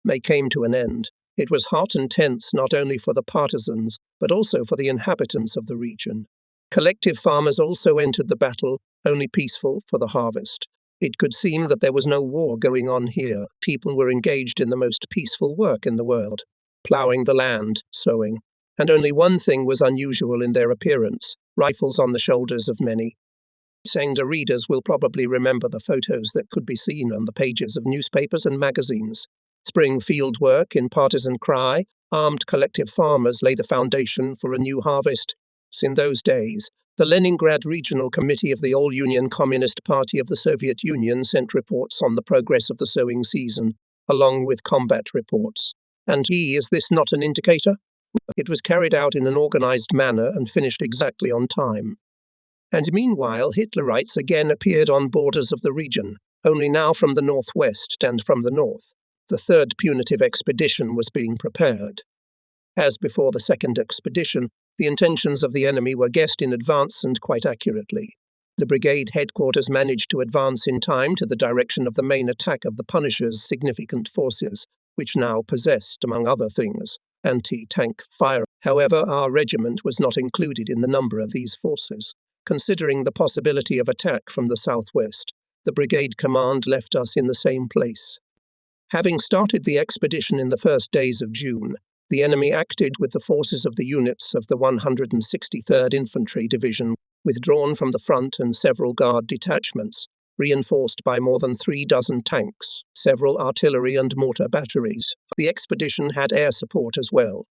May came to an end. It was hot and tense not only for the partisans, but also for the inhabitants of the region. Collective farmers also entered the battle, only peaceful for the harvest. It could seem that there was no war going on here. People were engaged in the most peaceful work in the world, ploughing the land, sowing. And only one thing was unusual in their appearance: rifles on the shoulders of many. Sangda readers will probably remember the photos that could be seen on the pages of newspapers and magazines. Spring field work in partisan cry, armed collective farmers lay the foundation for a new harvest. In those days, the Leningrad Regional Committee of the All-Union Communist Party of the Soviet Union sent reports on the progress of the sowing season, along with combat reports. And is this not an indicator? It was carried out in an organized manner and finished exactly on time. And meanwhile, Hitlerites again appeared on borders of the region, only now from the northwest and from the north. The third punitive expedition was being prepared. As before the second expedition, the intentions of the enemy were guessed in advance and quite accurately. The brigade headquarters managed to advance in time to the direction of the main attack of the Punishers' significant forces, which now possessed, among other things, anti-tank fire. However, our regiment was not included in the number of these forces. Considering the possibility of attack from the southwest, the brigade command left us in the same place. Having started the expedition in the first days of June, the enemy acted with the forces of the units of the 163rd Infantry Division, withdrawn from the front, and several guard detachments, reinforced by more than 3 dozen tanks, several artillery and mortar batteries. The expedition had air support as well.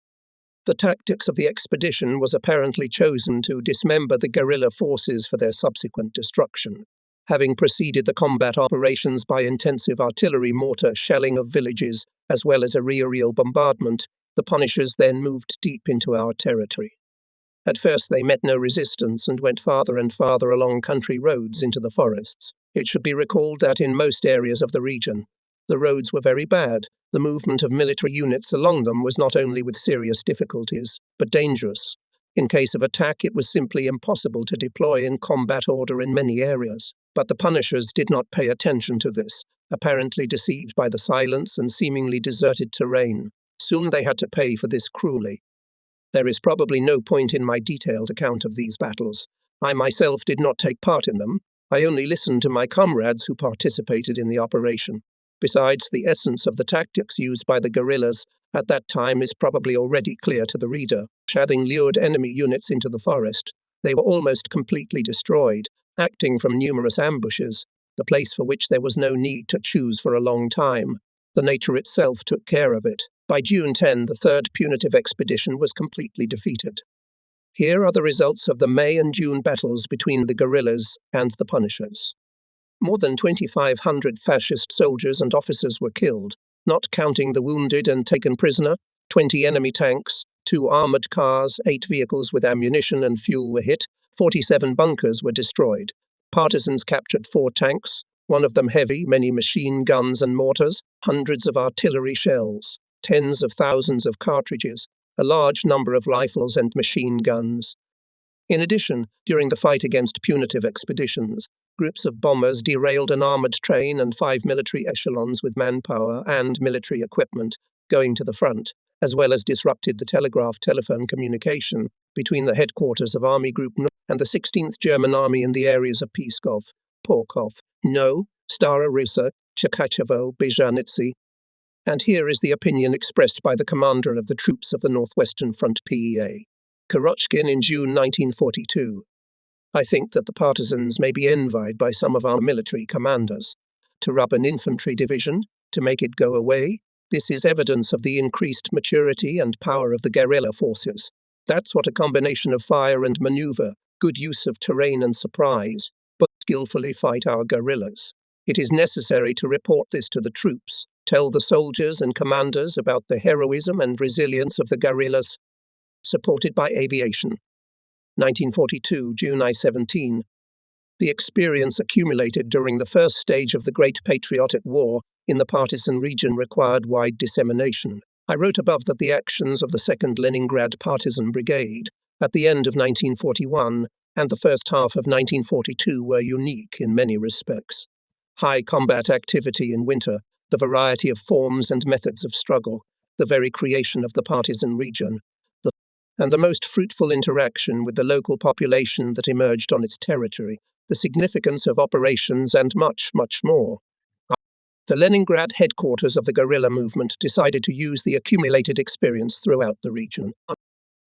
The tactics of the expedition was apparently chosen to dismember the guerrilla forces for their subsequent destruction. Having preceded the combat operations by intensive artillery mortar shelling of villages, as well as aerial bombardment, the Punishers then moved deep into our territory. At first they met no resistance and went farther and farther along country roads into the forests. It should be recalled that in most areas of the region, the roads were very bad. The movement of military units along them was not only with serious difficulties, but dangerous. In case of attack, it was simply impossible to deploy in combat order in many areas. But the Punishers did not pay attention to this, apparently deceived by the silence and seemingly deserted terrain. Soon they had to pay for this cruelly. There is probably no point in my detailed account of these battles. I myself did not take part in them. I only listened to my comrades who participated in the operation. Besides, the essence of the tactics used by the guerrillas at that time is probably already clear to the reader. Having lured enemy units into the forest, they were almost completely destroyed, acting from numerous ambushes, the place for which there was no need to choose for a long time. The nature itself took care of it. By June 10, the third punitive expedition was completely defeated. Here are the results of the May and June battles between the guerrillas and the Punishers. More than 2,500 fascist soldiers and officers were killed, not counting the wounded and taken prisoner. 20 enemy tanks, 2 armored cars, 8 vehicles with ammunition and fuel were hit, 47 bunkers were destroyed. Partisans captured 4 tanks, one of them heavy, many machine guns and mortars, hundreds of artillery shells, tens of thousands of cartridges, a large number of rifles and machine guns. In addition, during the fight against punitive expeditions, groups of bombers derailed an armored train and 5 military echelons with manpower and military equipment going to the front, as well as disrupted the telegraph-telephone communication between the headquarters of Army Group No and the 16th German Army in the areas of Pskov, Porkov, No, Stara Russa, Chakachevo, Bizhanitsy. And here is the opinion expressed by the commander of the troops of the Northwestern Front PEA, Kurochkin, in June 1942. I think that the partisans may be envied by some of our military commanders. To rub an infantry division, to make it go away, this is evidence of the increased maturity and power of the guerrilla forces. That's what a combination of fire and maneuver, good use of terrain and surprise, but skillfully fight our guerrillas. It is necessary to report this to the troops, tell the soldiers and commanders about the heroism and resilience of the guerrillas. Supported by aviation. 1942, June 17. The experience accumulated during the first stage of the Great Patriotic War in the partisan region required wide dissemination. I wrote above that the actions of the 2nd Leningrad Partisan Brigade at the end of 1941 and the first half of 1942 were unique in many respects. High combat activity in winter, the variety of forms and methods of struggle, the very creation of the partisan region, and the most fruitful interaction with the local population that emerged on its territory, the significance of operations, and much, much more. The Leningrad headquarters of the guerrilla movement decided to use the accumulated experience throughout the region.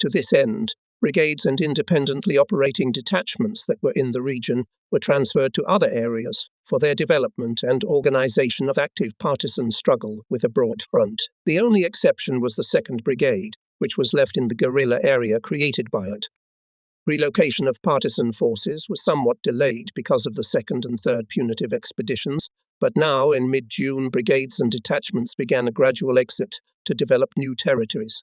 To this end, brigades and independently operating detachments that were in the region were transferred to other areas for their development and organization of active partisan struggle with a broad front. The only exception was the 2nd Brigade, which was left in the guerrilla area created by it. Relocation of partisan forces was somewhat delayed because of the 2nd and 3rd punitive expeditions, but now, in mid-June, brigades and detachments began a gradual exit to develop new territories.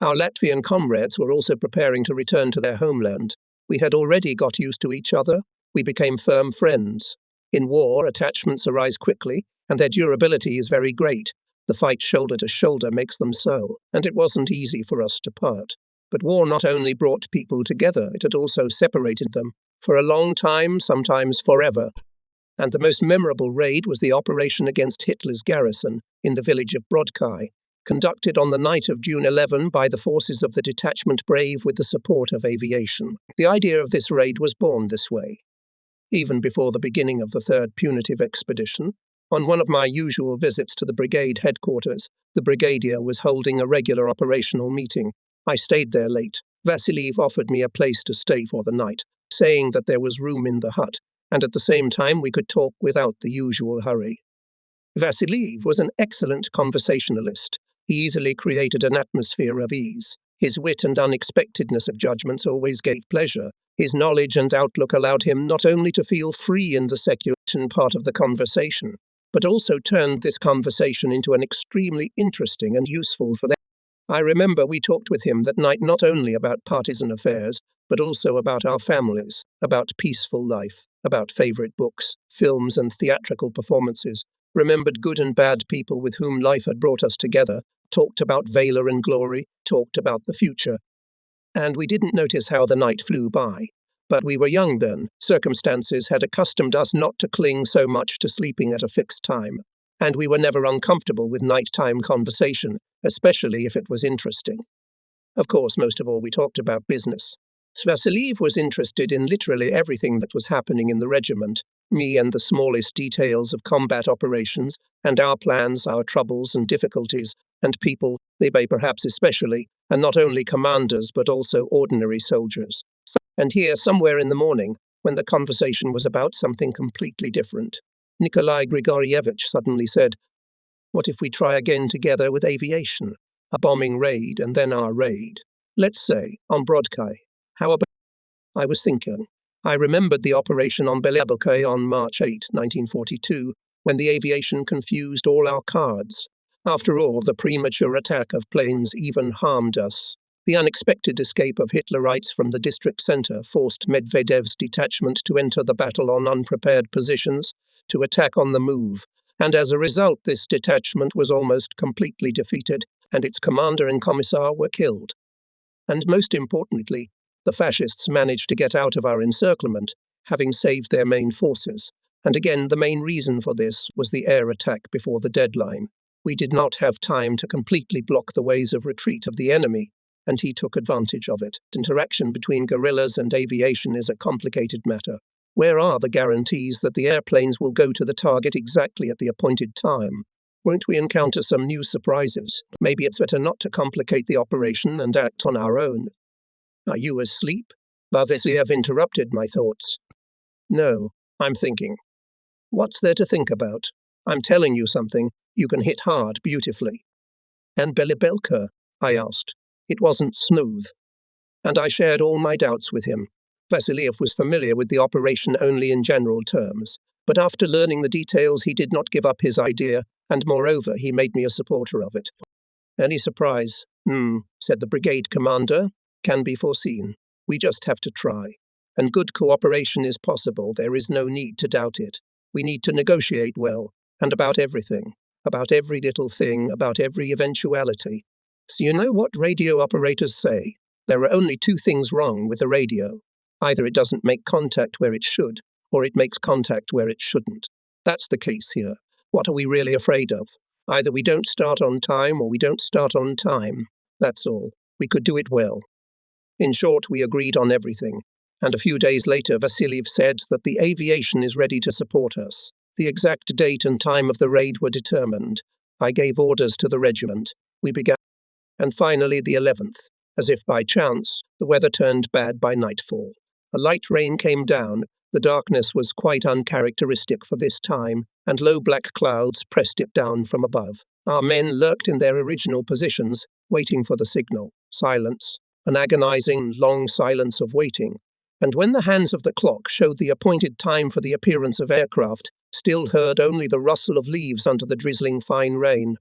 Our Latvian comrades were also preparing to return to their homeland. We had already got used to each other. We became firm friends. In war, attachments arise quickly, and their durability is very great. The fight shoulder to shoulder makes them so, and it wasn't easy for us to part. But war not only brought people together, it had also separated them, for a long time, sometimes forever. And the most memorable raid was the operation against Hitler's garrison in the village of Brok, conducted on the night of June 11 by the forces of the detachment Brave with the support of aviation. The idea of this raid was born this way. Even before the beginning of the 3rd punitive expedition, on one of my usual visits to the brigade headquarters, the brigadier was holding a regular operational meeting. I stayed there late. Vasiliev offered me a place to stay for the night, saying that there was room in the hut, and at the same time we could talk without the usual hurry. Vasiliev was an excellent conversationalist. He easily created an atmosphere of ease. His wit and unexpectedness of judgments always gave pleasure. His knowledge and outlook allowed him not only to feel free in the secular part of the conversation, but also turned this conversation into an extremely interesting and useful for them. I remember we talked with him that night not only about partisan affairs, but also about our families, about peaceful life, about favorite books, films and theatrical performances, remembered good and bad people with whom life had brought us together, talked about valor and glory, talked about the future. And we didn't notice how the night flew by. But we were young then. Circumstances had accustomed us not to cling so much to sleeping at a fixed time. And we were never uncomfortable with nighttime conversation, especially if it was interesting. Of course, most of all, we talked about business. Vasiliev was interested in literally everything that was happening in the regiment, me and the smallest details of combat operations, and our plans, our troubles and difficulties, and people, they perhaps especially, and not only commanders but also ordinary soldiers. And here, somewhere in the morning, when the conversation was about something completely different, Nikolai Grigorievich suddenly said, "What if we try again together with aviation? A bombing raid and then our raid. Let's say, on Brok. How about?" I was thinking. I remembered the operation on Brok on March 8, 1942, when the aviation confused all our cards. After all, the premature attack of planes even harmed us. The unexpected escape of Hitlerites from the district center forced Medvedev's detachment to enter the battle on unprepared positions, to attack on the move, and as a result this detachment was almost completely defeated, and its commander and commissar were killed. And most importantly, the fascists managed to get out of our encirclement, having saved their main forces. And again, the main reason for this was the air attack before the deadline. We did not have time to completely block the ways of retreat of the enemy, and he took advantage of it. Interaction between guerrillas and aviation is a complicated matter. Where are the guarantees that the airplanes will go to the target exactly at the appointed time? Won't we encounter some new surprises? Maybe it's better not to complicate the operation and act on our own. Are you asleep? Vasiliev interrupted my thoughts. No, I'm thinking. What's there to think about? I'm telling you something. You can hit hard beautifully. And Belibelka? I asked. It wasn't smooth. And I shared all my doubts with him. Vasiliev was familiar with the operation only in general terms, but after learning the details he did not give up his idea, and moreover he made me a supporter of it. Any surprise? Said the brigade commander. Can be foreseen. We just have to try. And good cooperation is possible, there is no need to doubt it. We need to negotiate well, and about everything, about every little thing, about every eventuality. So you know what radio operators say? There are only two things wrong with the radio. Either it doesn't make contact where it should, or it makes contact where it shouldn't. That's the case here. What are we really afraid of? Either we don't start on time or we don't start on time. That's all. We could do it well. In short, we agreed on everything. And a few days later, Vasiliev said that the aviation is ready to support us. The exact date and time of the raid were determined. I gave orders to the regiment. We began. And finally, the 11th. As if by chance, the weather turned bad by nightfall. A light rain came down. The darkness was quite uncharacteristic for this time, and low black clouds pressed it down from above. Our men lurked in their original positions, waiting for the signal. Silence. An agonizing, long silence of waiting. And when the hands of the clock showed the appointed time for the appearance of aircraft, still heard only the rustle of leaves under the drizzling fine rain.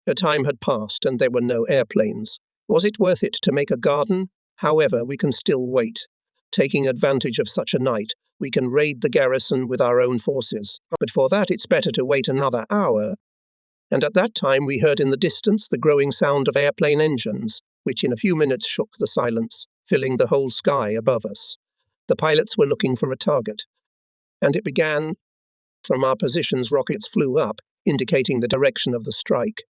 A time had passed, and there were no airplanes. Was it worth it to make a garden? However, we can still wait. Taking advantage of such a night, we can raid the garrison with our own forces. But for that, it's better to wait another hour. And at that time, we heard in the distance the growing sound of airplane engines, which in a few minutes shook the silence, filling the whole sky above us. The pilots were looking for a target. And it began. From our positions, rockets flew up, indicating the direction of the strike.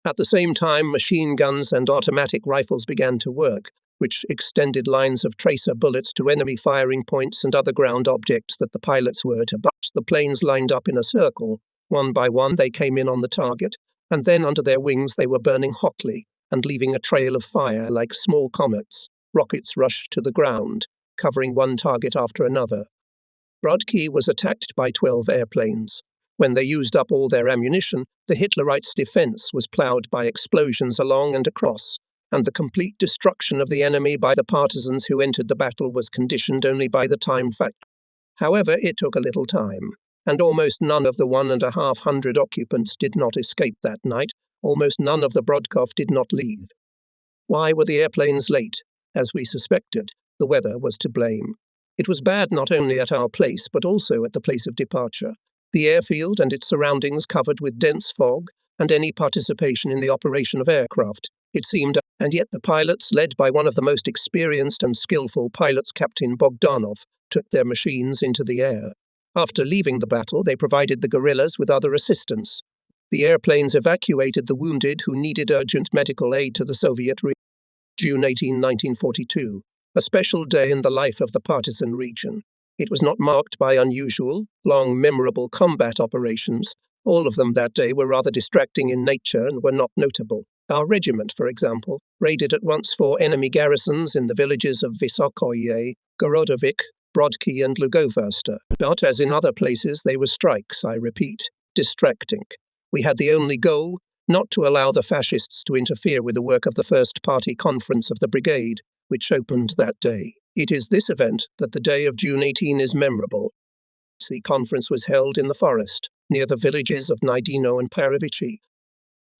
At the same time, machine guns and automatic rifles began to work, which extended lines of tracer bullets to enemy firing points and other ground objects that the pilots were to bust. The planes lined up in a circle. One by one, they came in on the target, and then under their wings they were burning hotly and leaving a trail of fire like small comets. Rockets rushed to the ground, covering one target after another. Brok was attacked by 12 airplanes. When they used up all their ammunition, the Hitlerites' defense was ploughed by explosions along and across, and the complete destruction of the enemy by the partisans who entered the battle was conditioned only by the time factor. However, it took a little time, and almost none of the 1,500 occupants did not escape that night. Almost none of the Brodkov did not leave. Why were the airplanes late? As we suspected, the weather was to blame. It was bad not only at our place, but also at the place of departure. The airfield and its surroundings covered with dense fog, and any participation in the operation of aircraft, it seemed, and yet the pilots, led by one of the most experienced and skillful pilots, Captain Bogdanov, took their machines into the air. After leaving the battle, they provided the guerrillas with other assistance. The airplanes evacuated the wounded who needed urgent medical aid to the Soviet region. June 18, 1942, a special day in the life of the partisan region. It was not marked by unusual, long, memorable combat operations. All of them that day were rather distracting in nature and were not notable. Our regiment, for example, raided at once 4 enemy garrisons in the villages of Vysokoye, Gorodovik, Brodki and Lugoversta. Not as in other places, they were strikes, I repeat, distracting. We had the only goal, not to allow the fascists to interfere with the work of the first party conference of the brigade, which opened that day. It is this event that the day of June 18 is memorable. The conference was held in the forest, near the villages of Naidino and Paravici.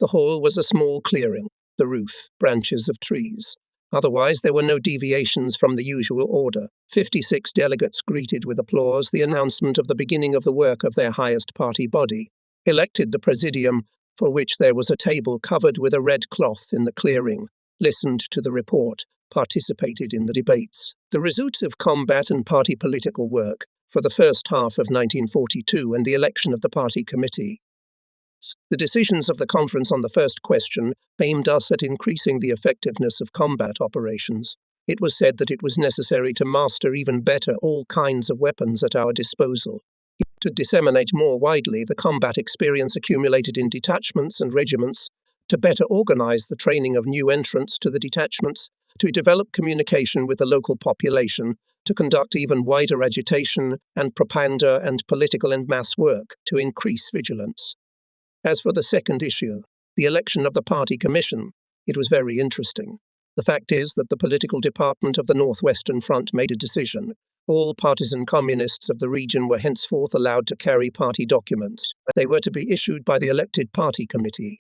The hall was a small clearing, the roof, branches of trees. Otherwise, there were no deviations from the usual order. 56 delegates greeted with applause the announcement of the beginning of the work of their highest party body, elected the presidium, for which there was a table covered with a red cloth in the clearing, listened to the report, participated in the debates. The results of combat and party political work for the first half of 1942 and the election of the party committee. The decisions of the conference on the first question aimed us at increasing the effectiveness of combat operations. It was said that it was necessary to master even better all kinds of weapons at our disposal, to disseminate more widely the combat experience accumulated in detachments and regiments, to better organize the training of new entrants to the detachments, to develop communication with the local population, to conduct even wider agitation and propaganda and political and mass work, to increase vigilance. As for the second issue, the election of the party commission, it was very interesting. The fact is that the political department of the Northwestern Front made a decision. All partisan communists of the region were henceforth allowed to carry party documents. They were to be issued by the elected party committee.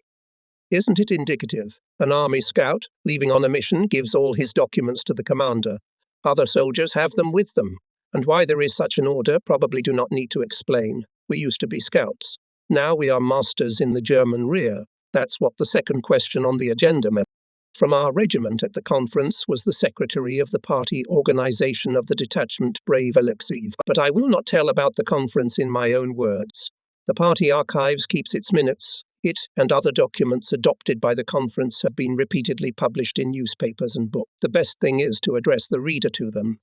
Isn't it indicative? An army scout, leaving on a mission, gives all his documents to the commander. Other soldiers have them with them. And why there is such an order, probably do not need to explain. We used to be scouts. Now we are masters in the German rear. That's what the second question on the agenda meant. From our regiment at the conference was the secretary of the party organization of the detachment, Brave Alexeyev. But I will not tell about the conference in my own words. The party archives keeps its minutes. It and other documents adopted by the conference have been repeatedly published in newspapers and books. The best thing is to address the reader to them.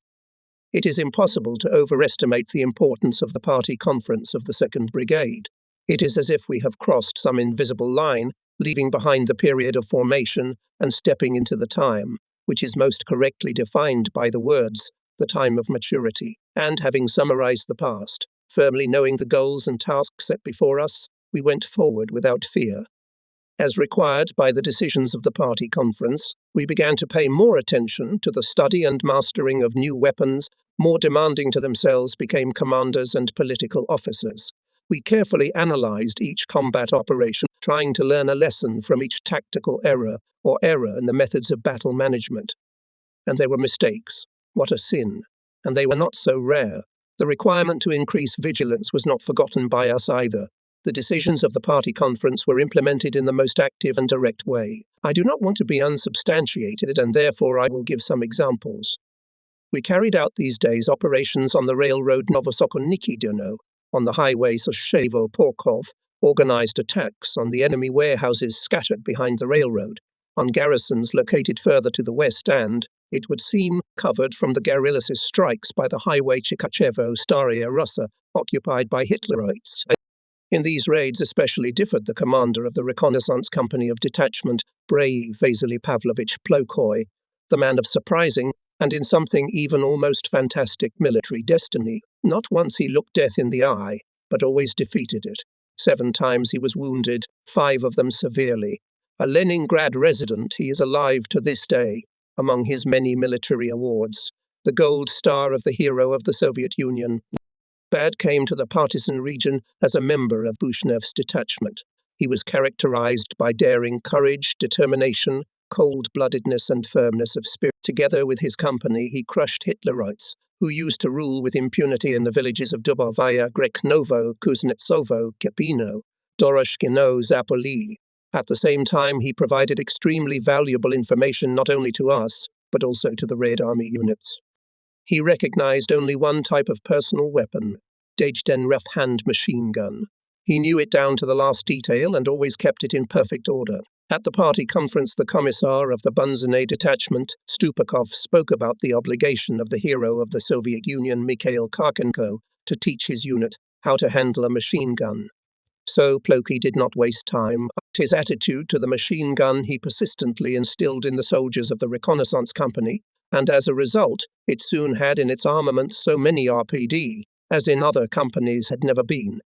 It is impossible to overestimate the importance of the party conference of the 2nd Brigade. It is as if we have crossed some invisible line, leaving behind the period of formation and stepping into the time, which is most correctly defined by the words, the time of maturity. And having summarized the past, firmly knowing the goals and tasks set before us, we went forward without fear. As required by the decisions of the party conference, we began to pay more attention to the study and mastering of new weapons. More demanding to themselves became commanders and political officers. We carefully analyzed each combat operation, trying to learn a lesson from each tactical error or error in the methods of battle management. And there were mistakes. What a sin! And they were not so rare. The requirement to increase vigilance was not forgotten by us either. The decisions of the party conference were implemented in the most active and direct way. I do not want to be unsubstantiated, and therefore I will give some examples. We carried out these days operations on the railroad Novosokonniki-Durno, on the highway Soshevo-Porkov, organized attacks on the enemy warehouses scattered behind the railroad, on garrisons located further to the west and, it would seem, covered from the guerrillas' strikes by the highway Chikachevo-Staria Russa, occupied by Hitlerites. In these raids especially differed the commander of the reconnaissance company of detachment, brave Vasily Pavlovich Plokhoy, the man of surprising, and in something even almost fantastic military destiny. Not once he looked death in the eye, but always defeated it. 7 times he was wounded, 5 of them severely. A Leningrad resident, he is alive to this day, among his many military awards. The Gold Star of the Hero of the Soviet Union. Bad came to the partisan region as a member of Bushnev's detachment. He was characterized by daring courage, determination, cold-bloodedness and firmness of spirit. Together with his company, he crushed Hitlerites, who used to rule with impunity in the villages of Dubovaya, Greknovo, Kuznetsovo, Kepino, Doroshkino, Zapoli. At the same time, he provided extremely valuable information not only to us, but also to the Red Army units. He recognized only one type of personal weapon, Dejden rough-hand machine gun. He knew it down to the last detail and always kept it in perfect order. At the party conference, the commissar of the Bunzene detachment, Stupakov, spoke about the obligation of the hero of the Soviet Union, Mikhail Karpenko, to teach his unit how to handle a machine gun. So Plokhy did not waste time. His attitude to the machine gun he persistently instilled in the soldiers of the reconnaissance company, and as a result, it soon had in its armament so many RPD, as in other companies had never been.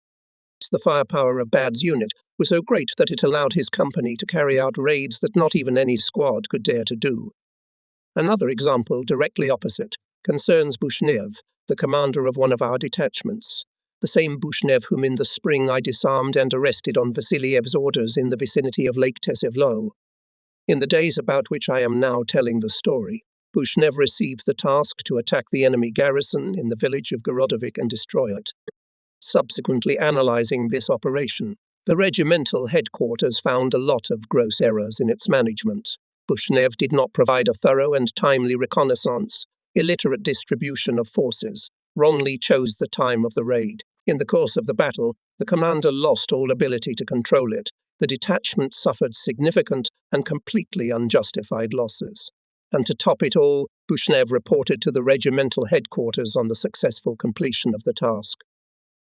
The firepower of Bad's unit was so great that it allowed his company to carry out raids that not even any squad could dare to do. Another example, directly opposite, concerns Bushnev, the commander of one of our detachments, the same Bushnev whom in the spring I disarmed and arrested on Vasiliev's orders in the vicinity of Lake Tesevlo. In the days about which I am now telling the story, Bushnev received the task to attack the enemy garrison in the village of Gorodovik and destroy it. Subsequently analyzing this operation, the regimental headquarters found a lot of gross errors in its management. Bushnev did not provide a thorough and timely reconnaissance, illiterate distribution of forces, wrongly chose the time of the raid. In the course of the battle, the commander lost all ability to control it. The detachment suffered significant and completely unjustified losses. And to top it all, Bushnev reported to the regimental headquarters on the successful completion of the task.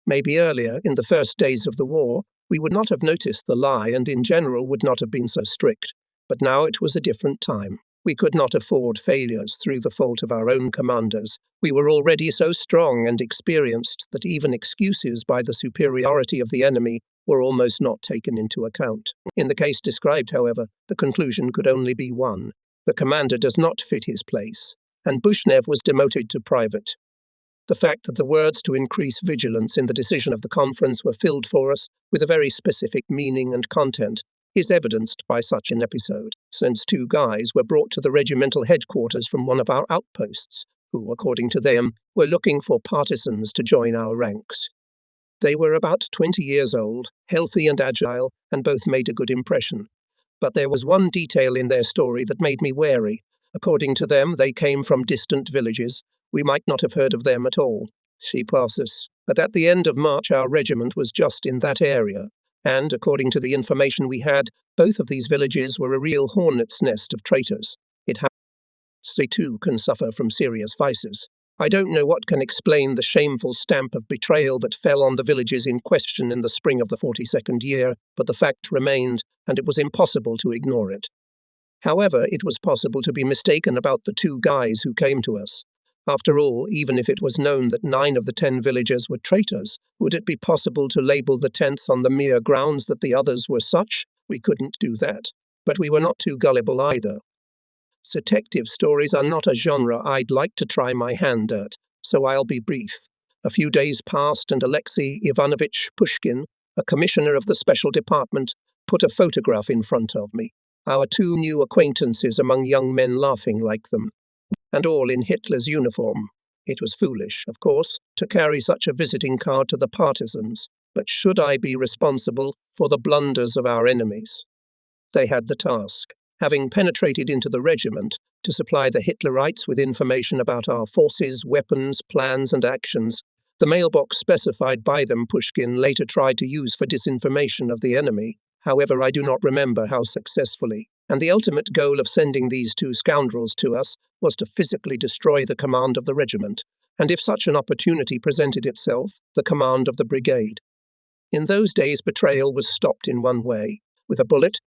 Maybe earlier, in the first days of the war, we would not have noticed the lie and in general would not have been so strict. But now it was a different time. We could not afford failures through the fault of our own commanders. We were already so strong and experienced that even excuses by the superiority of the enemy were almost not taken into account. In the case described, however, the conclusion could only be one. The commander does not fit his place, and Bushnev was demoted to private. The fact that the words to increase vigilance in the decision of the conference were filled for us with a very specific meaning and content is evidenced by such an episode, since 2 guys were brought to the regimental headquarters from one of our outposts, who, according to them, were looking for partisans to join our ranks. They were about 20 years old, healthy and agile, and both made a good impression. But there was one detail in their story that made me wary. According to them, they came from distant villages. We might not have heard of them at all. She passes. but at the end of March our regiment was just in that area, and, according to the information we had, both of these villages were a real hornet's nest of traitors. It happens they too can suffer from serious vices. I don't know what can explain the shameful stamp of betrayal that fell on the villages in question in the spring of the 42nd year, but the fact remained, and it was impossible to ignore it. However, it was possible to be mistaken about the two guys who came to us. After all, even if it was known that 9 of the 10 villagers were traitors, would it be possible to label the 10th on the mere grounds that the others were such? We couldn't do that. But we were not too gullible either. Detective stories are not a genre I'd like to try my hand at, so I'll be brief. A few days passed and Alexei Ivanovich Pushkin, a commissioner of the special department, put a photograph in front of me. Our 2 new acquaintances among young men laughing like them, and all in Hitler's uniform. It was foolish, of course, to carry such a visiting card to the partisans, but should I be responsible for the blunders of our enemies? They had the task, having penetrated into the regiment, to supply the Hitlerites with information about our forces, weapons, plans and actions. The mailbox specified by them Pushkin later tried to use for disinformation of the enemy. However, I do not remember how successfully, and the ultimate goal of sending these 2 scoundrels to us was to physically destroy the command of the regiment, and if such an opportunity presented itself, the command of the brigade. In those days, betrayal was stopped in one way, with a bullet.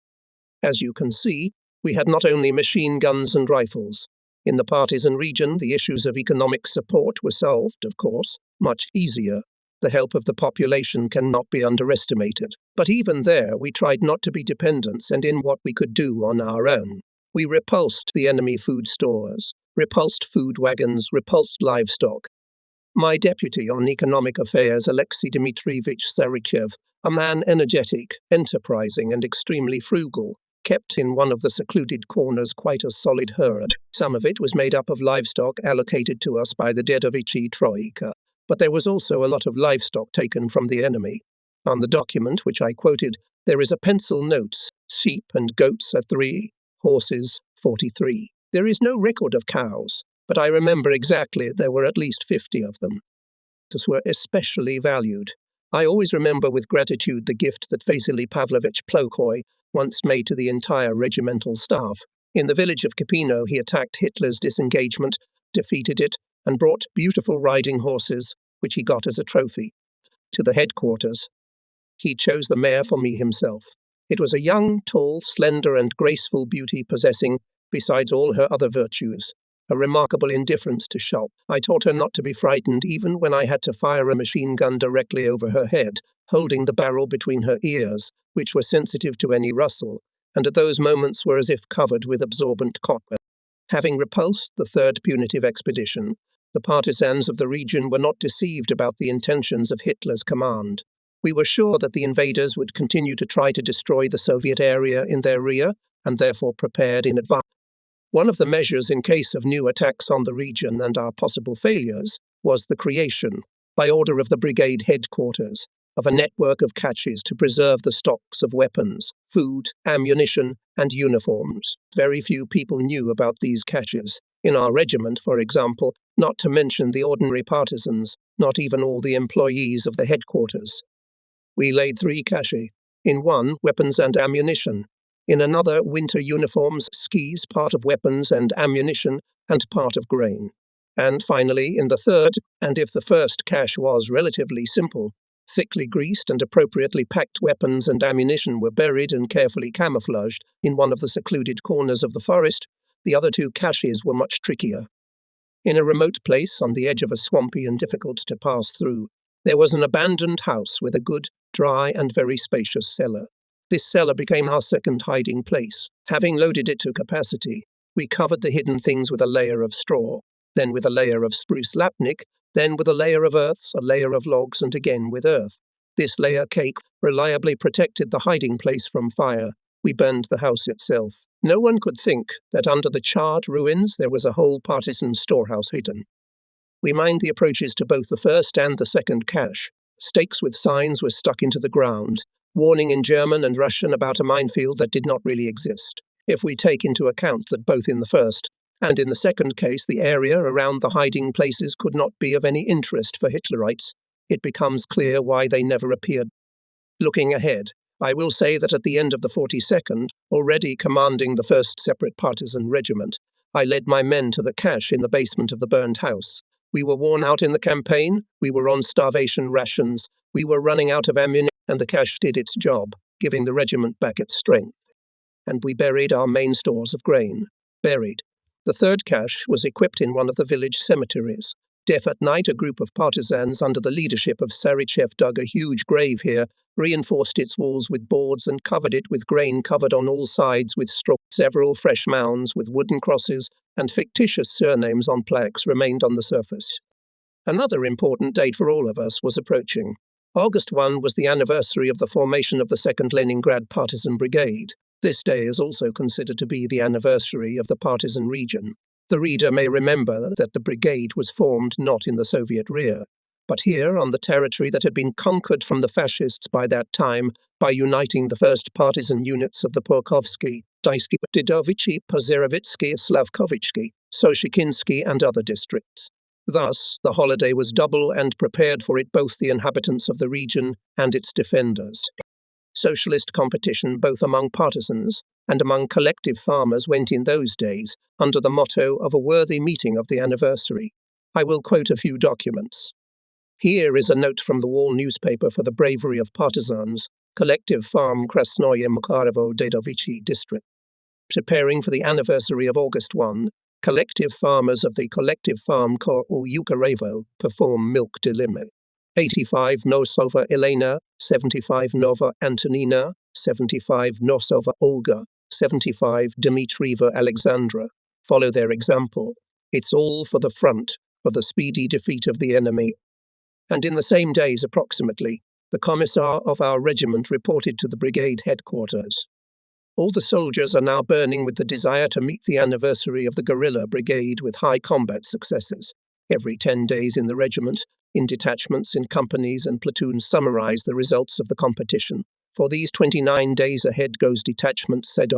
As you can see, we had not only machine guns and rifles. In the partisan region, the issues of economic support were solved, of course, much easier. The help of the population cannot be underestimated. But even there, we tried not to be dependents and in what we could do on our own. We repulsed the enemy food stores, repulsed food wagons, repulsed livestock. My deputy on economic affairs, Alexei Dmitrievich Sarikchev, a man energetic, enterprising and extremely frugal, kept in one of the secluded corners quite a solid herd. Some of it was made up of livestock allocated to us by the Dedovichi Troika, but there was also a lot of livestock taken from the enemy. On the document which I quoted, there is a pencil note: sheep and goats are 3, horses 43. There is no record of cows, but I remember exactly there were at least 50 of them. These were especially valued. I always remember with gratitude the gift that Vasily Pavlovich Plokhoy once made to the entire regimental staff. In the village of Kapino, he attacked Hitler's disengagement, defeated it, and brought beautiful riding horses, which he got as a trophy, to the headquarters. He chose the mare for me himself. It was a young, tall, slender and graceful beauty possessing, besides all her other virtues, a remarkable indifference to shock. I taught her not to be frightened even when I had to fire a machine gun directly over her head, holding the barrel between her ears, which were sensitive to any rustle, and at those moments were as if covered with absorbent cotton. Having repulsed the 3rd punitive expedition, the partisans of the region were not deceived about the intentions of Hitler's command. We were sure that the invaders would continue to try to destroy the Soviet area in their rear, and therefore prepared in advance. One of the measures in case of new attacks on the region and our possible failures was the creation, by order of the brigade headquarters, of a network of caches to preserve the stocks of weapons, food, ammunition, and uniforms. Very few people knew about these caches. In our regiment, for example, not to mention the ordinary partisans, not even all the employees of the headquarters. We laid 3 caches. In one, weapons and ammunition. In another, winter uniforms, skis, part of weapons and ammunition, and part of grain. And finally, in the 3rd, and if the first cache was relatively simple, thickly greased and appropriately packed weapons and ammunition were buried and carefully camouflaged in one of the secluded corners of the forest, the other 2 caches were much trickier. In a remote place on the edge of a swampy and difficult-to-pass through, there was an abandoned house with a good, dry and very spacious cellar. This cellar became our second hiding place. Having loaded it to capacity, we covered the hidden things with a layer of straw, then with a layer of spruce lapnik, then with a layer of earth, a layer of logs, and again with earth. This layer cake reliably protected the hiding place from fire. We burned the house itself. No one could think that under the charred ruins there was a whole partisan storehouse hidden. We mined the approaches to both the first and the second cache. Stakes with signs were stuck into the ground, warning in German and Russian about a minefield that did not really exist. If we take into account that both in the first and in the second case the area around the hiding places could not be of any interest for Hitlerites, it becomes clear why they never appeared. Looking ahead, I will say that at the end of the 42nd, already commanding the 1st Separate Partisan Regiment, I led my men to the cache in the basement of the burned house. We were worn out in the campaign, we were on starvation rations, we were running out of ammunition, and the cache did its job, giving the regiment back its strength. And we buried our main stores of grain. Buried. The third cache was equipped in one of the village cemeteries. Deaf at night, a group of partisans under the leadership of Sarichev dug a huge grave here, reinforced its walls with boards and covered it with grain covered on all sides with straw. Several fresh mounds with wooden crosses and fictitious surnames on plaques remained on the surface. Another important date for all of us was approaching. August 1 was the anniversary of the formation of the 2nd Leningrad Partisan Brigade. This day is also considered to be the anniversary of the partisan region. The reader may remember that the brigade was formed not in the Soviet rear, but here on the territory that had been conquered from the fascists by that time by uniting the first partisan units of the Purkovsky, Daisky, Didovichi, Pozerovitsky, Slavkovitsky, Soshikinsky and other districts. Thus, the holiday was double and prepared for it both the inhabitants of the region and its defenders. Socialist competition both among partisans and among collective farmers went in those days under the motto of a worthy meeting of the anniversary. I will quote a few documents. Here is a note from the wall newspaper for the bravery of partisans, Collective Farm Krasnoye Makarovo Dedovichi district. Preparing for the anniversary of August 1, collective farmers of the Collective Farm Kor or Yukarevo perform milk dilemma. 85 Nosova Elena, 75 Nova Antonina, 75 Nosova Olga, 75 Dmitrieva Alexandra. Follow their example. It's all for the front, for the speedy defeat of the enemy. And in the same days approximately, the commissar of our regiment reported to the brigade headquarters. All the soldiers are now burning with the desire to meet the anniversary of the guerrilla brigade with high combat successes. Every 10 days in the regiment, in detachments, in companies and platoons summarize the results of the competition. For these 29 days ahead goes detachment Sedov.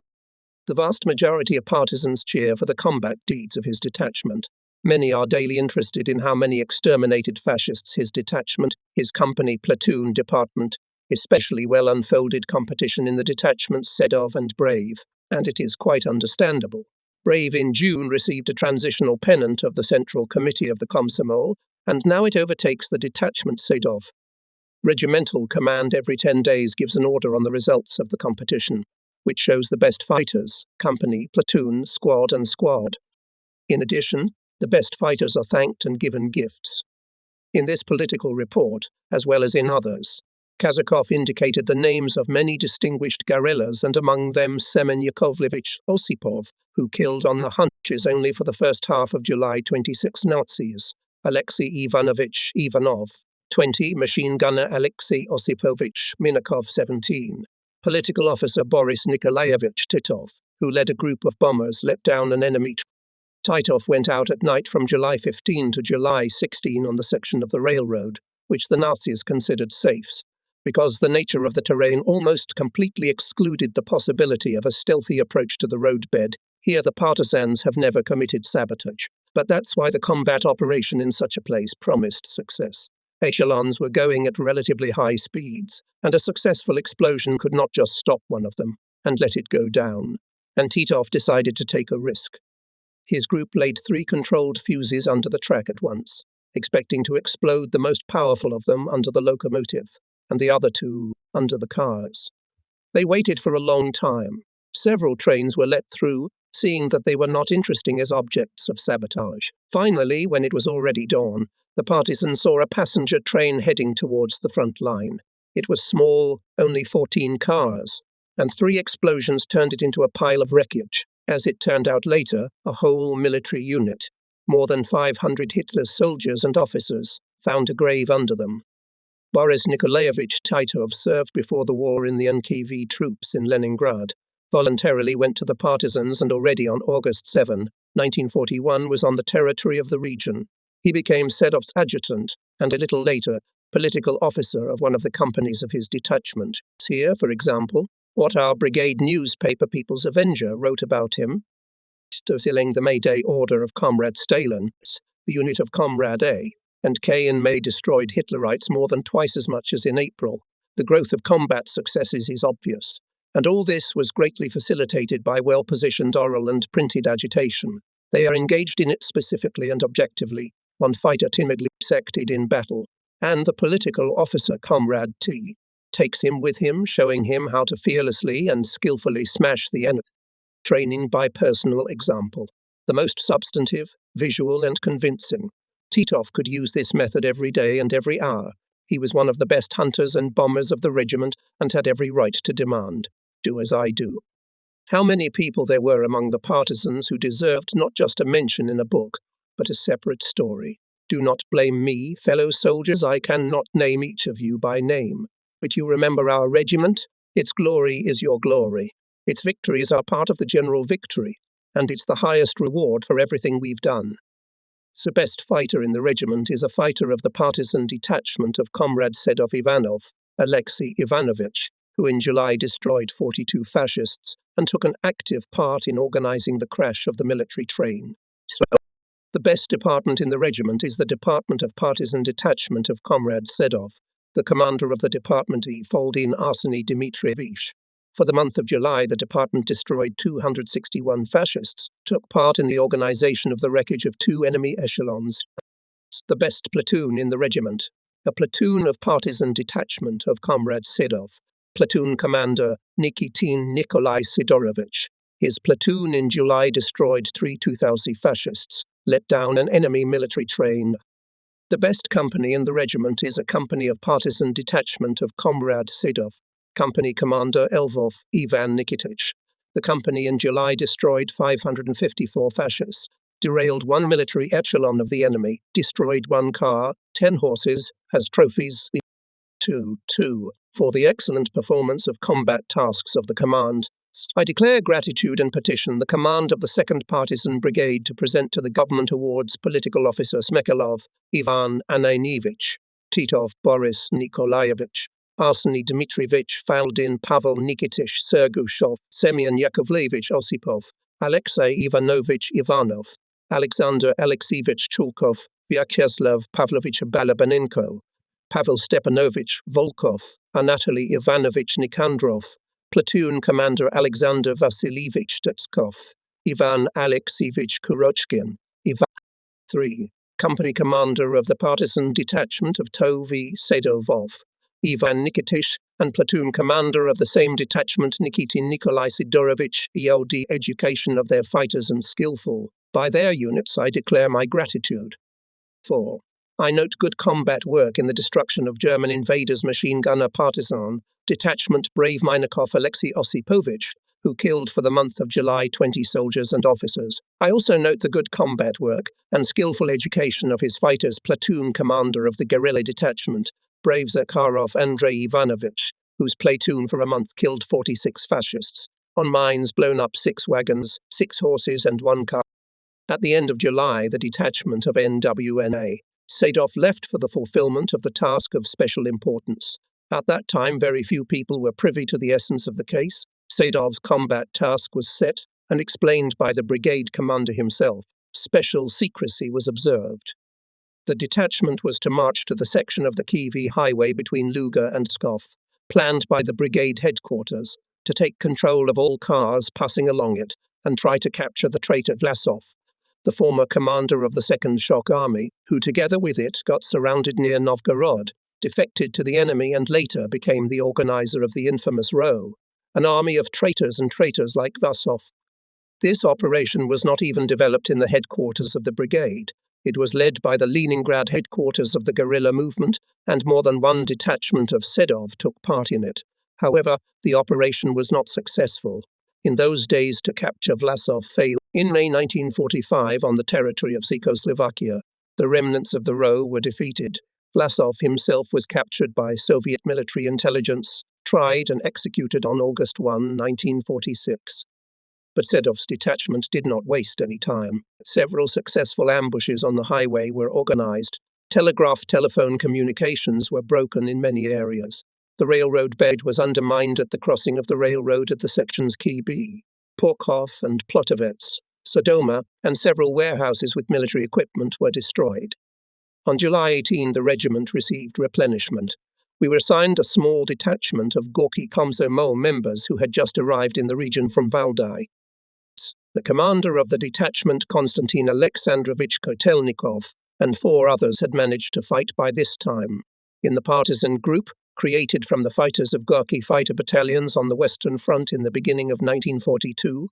The vast majority of partisans cheer for the combat deeds of his detachment. Many are daily interested in how many exterminated fascists his detachment, his company, platoon, department, especially well unfolded competition in the detachments Sedov and Brave, and it is quite understandable. Brave in June received a transitional pennant of the Central Committee of the Komsomol, and now it overtakes the detachment Sedov. Regimental command every 10 days gives an order on the results of the competition, which shows the best fighters, company, platoon, squad and squad. In addition, the best fighters are thanked and given gifts. In this political report, as well as in others, Kazakov indicated the names of many distinguished guerrillas and among them Semen Yakovlevich Osipov, who killed on the hunches only for the first half of July 26 Nazis, Alexei Ivanovich Ivanov, 20, machine gunner Alexei Osipovich Minakov, 17, political officer Boris Nikolaevich Titov, who led a group of bombers let down an enemy. Titov went out at night from July 15 to July 16 on the section of the railroad, which the Nazis considered safe, because the nature of the terrain almost completely excluded the possibility of a stealthy approach to the roadbed. Here the partisans have never committed sabotage, but that's why the combat operation in such a place promised success. Echelons were going at relatively high speeds, and a successful explosion could not just stop one of them and let it go down, and Titov decided to take a risk. His group laid 3 controlled fuses under the track at once, expecting to explode the most powerful of them under the locomotive, and the other 2 under the cars. They waited for a long time. Several trains were let through, seeing that they were not interesting as objects of sabotage. Finally, when it was already dawn, the partisans saw a passenger train heading towards the front line. It was small, only 14 cars, and 3 explosions turned it into a pile of wreckage. As it turned out later, a whole military unit, more than 500 Hitler's soldiers and officers, found a grave under them. Boris Nikolaevich Titov served before the war in the NKV troops in Leningrad, voluntarily went to the partisans and already on August 7, 1941 was on the territory of the region. He became Sedov's adjutant and a little later political officer of one of the companies of his detachment. Here, for example, what our brigade newspaper People's Avenger wrote about him, fulfilling the May Day order of Comrade Stalin, the unit of Comrade A, and K in May destroyed Hitlerites more than twice as much as in April. The growth of combat successes is obvious, and all this was greatly facilitated by well-positioned oral and printed agitation. They are engaged in it specifically and objectively, one fighter timidly sected in battle, and the political officer, Comrade T, takes him with him, showing him how to fearlessly and skillfully smash the enemy. Training by personal example. The most substantive, visual and convincing. Titov could use this method every day and every hour. He was one of the best hunters and bombers of the regiment and had every right to demand, "Do as I do." How many people there were among the partisans who deserved not just a mention in a book, but a separate story. Do not blame me, fellow soldiers, I cannot name each of you by name. But you remember our regiment? Its glory is your glory. Its victories are part of the general victory, and it's the highest reward for everything we've done. The best fighter in the regiment is a fighter of the partisan detachment of Comrade Sedov Ivanov, Alexei Ivanovich, who in July destroyed 42 fascists and took an active part in organizing the crash of the military train. The best department in the regiment is the Department of Partisan Detachment of Comrade Sedov. The commander of the department, Foldin Arseny Dmitrievich. For the month of July, the department destroyed 261 fascists, took part in the organization of the wreckage of 2 enemy echelons. The best platoon in the regiment, a platoon of partisan detachment of Comrade Sedov. Platoon commander Nikitin Nikolai Sidorovich. His platoon in July destroyed 3 2000 fascists, let down an enemy military train. The best company in the regiment is a company of partisan detachment of Comrade Sedov. Company commander Lvov Ivan Nikitich. The company in July destroyed 554 fascists, derailed 1 military echelon of the enemy, destroyed 1 car, 10 horses, has trophies. 2. For the excellent performance of combat tasks of the command, I declare gratitude and petition the command of the 2nd Partisan Brigade to present to the Government Awards political officer Smekalov Ivan Ananievich, Titov Boris Nikolaevich, Arseny Dmitrievich Faldin Pavel Nikitich Sergushov, Semyon Yakovlevich Osipov, Alexei Ivanovich Ivanov, Alexander Alexeyevich Chulkov, Vyacheslav Pavlovich Balabanenko, Pavel Stepanovich Volkov, Anatoly Ivanovich Nikandrov, Platoon Commander Alexander Vasilievich Detskov, Ivan Alexeyevich Kurochkin, Ivan 3. Company Commander of the Partisan Detachment of Tovy Sedovov, Ivan Nikitich, and Platoon Commander of the same detachment Nikitin Nikolai Sidorovich. The education of their fighters and skillful. By their units I declare my gratitude. 4. I note good combat work in the destruction of German invaders machine gunner partisan detachment Brave Minakov Alexei Osipovich, who killed for the month of July 20 soldiers and officers. I also note the good combat work and skillful education of his fighters platoon commander of the guerrilla detachment, Brave Zakharov Andrei Ivanovich, whose platoon for a month killed 46 fascists. On mines blown up 6 wagons, 6 horses and 1 car. At the end of July, the detachment of NWNA, Sedov left for the fulfillment of the task of special importance. At that time, very few people were privy to the essence of the case. Sedov's combat task was set and explained by the brigade commander himself. Special secrecy was observed. The detachment was to march to the section of the Kyiv highway between Luga and Pskov, planned by the brigade headquarters, to take control of all cars passing along it and try to capture the traitor Vlasov, the former commander of the 2nd Shock Army, who together with it got surrounded near Novgorod, defected to the enemy and later became the organizer of the infamous Row, an army of traitors and traitors like Vlasov. This operation was not even developed in the headquarters of the brigade. It was led by the Leningrad headquarters of the guerrilla movement, and more than 1 detachment of Sedov took part in it. However, the operation was not successful. In those days, to capture Vlasov failed. In May 1945, on the territory of Czechoslovakia, the remnants of the Row were defeated. Vlasov himself was captured by Soviet military intelligence, tried and executed on August 1, 1946. But Sedov's detachment did not waste any time. Several successful ambushes on the highway were organized. Telephone communications were broken in many areas. The railroad bed was undermined at the crossing of the railroad at the sections Kyiv, Porkhov and Plotovets, Sodoma, and several warehouses with military equipment were destroyed. On July 18, the regiment received replenishment. We were assigned a small detachment of Gorky Komsomol members who had just arrived in the region from Valdai. The commander of the detachment, Konstantin Alexandrovich Kotelnikov, and 4 others had managed to fight by this time. In the partisan group, created from the fighters of Gorky fighter battalions on the Western Front in the beginning of 1942,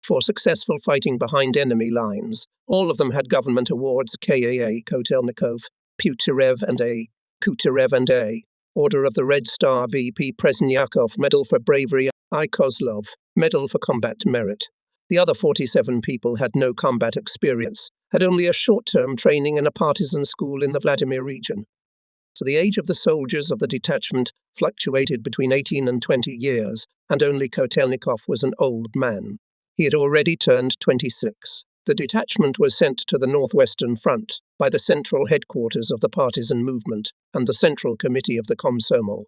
for successful fighting behind enemy lines. All of them had government awards: KAA, Kotelnikov, Puterev and A, Order of the Red Star VP Presnyakov, Medal for Bravery, I. Kozlov, Medal for Combat Merit. The other 47 people had no combat experience, had only a short-term training in a partisan school in the Vladimir region. So the age of the soldiers of the detachment fluctuated between 18 and 20 years, and only Kotelnikov was an old man. He had already turned 26. The detachment was sent to the Northwestern Front by the central headquarters of the partisan movement and the Central Committee of the Komsomol.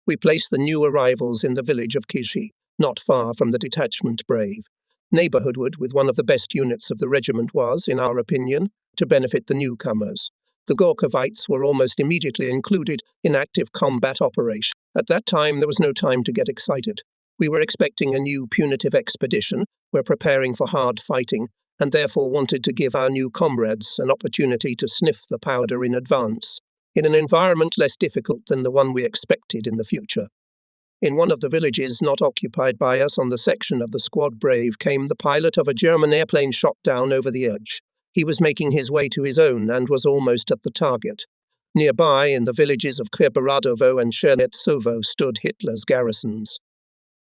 We placed the new arrivals in the village of Kishi, not far from the detachment brave. Neighborhood with one of the best units of the regiment was, in our opinion, to benefit the newcomers. The Gorkovites were almost immediately included in active combat operations. At that time, there was no time to get excited. We were expecting a new punitive expedition, were preparing for hard fighting, and therefore wanted to give our new comrades an opportunity to sniff the powder in advance, in an environment less difficult than the one we expected in the future. In one of the villages not occupied by us on the section of the squad brave came the pilot of a German airplane shot down over the edge. He was making his way to his own and was almost at the target. Nearby, in the villages of Kverbaradovo and Chernetsovo, stood Hitler's garrisons.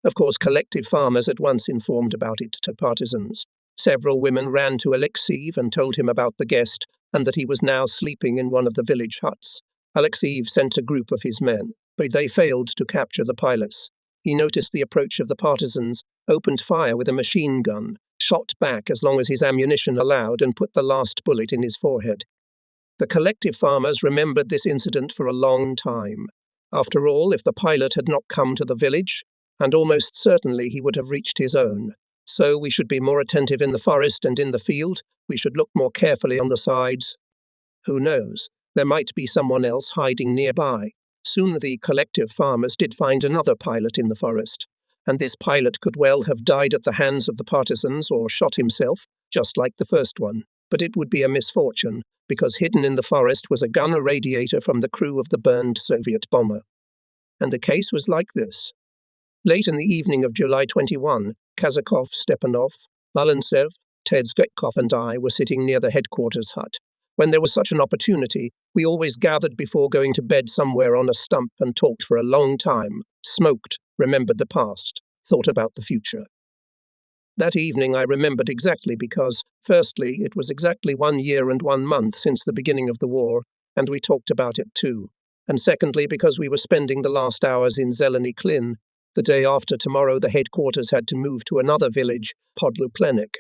Of course, collective farmers at once informed about it to partisans. Several women ran to Alexeev and told him about the guest and that he was now sleeping in one of the village huts. Alexeev sent a group of his men, but they failed to capture the pilots. He noticed the approach of the partisans, opened fire with a machine gun, shot back as long as his ammunition allowed, and put the last bullet in his forehead. The collective farmers remembered this incident for a long time. After all, if the pilot had not come to the village, and almost certainly he would have reached his own. So we should be more attentive in the forest and in the field. We should look more carefully on the sides. Who knows? There might be someone else hiding nearby. Soon the collective farmers did find another pilot in the forest, and this pilot could well have died at the hands of the partisans or shot himself, just like the first one. But it would be a misfortune, because hidden in the forest was a gunner radiator from the crew of the burned Soviet bomber. And the case was like this. Late in the evening of July 21, Kazakov, Stepanov, Volintsev, Tedzgetkov and I were sitting near the headquarters hut. When there was such an opportunity, we always gathered before going to bed somewhere on a stump and talked for a long time, smoked, remembered the past, thought about the future. That evening I remembered exactly because, firstly, it was exactly 1 year and 1 month since the beginning of the war, and we talked about it too. And secondly, because we were spending the last hours in Zeleny Klin. The day after tomorrow, the headquarters had to move to another village, Podluplenik.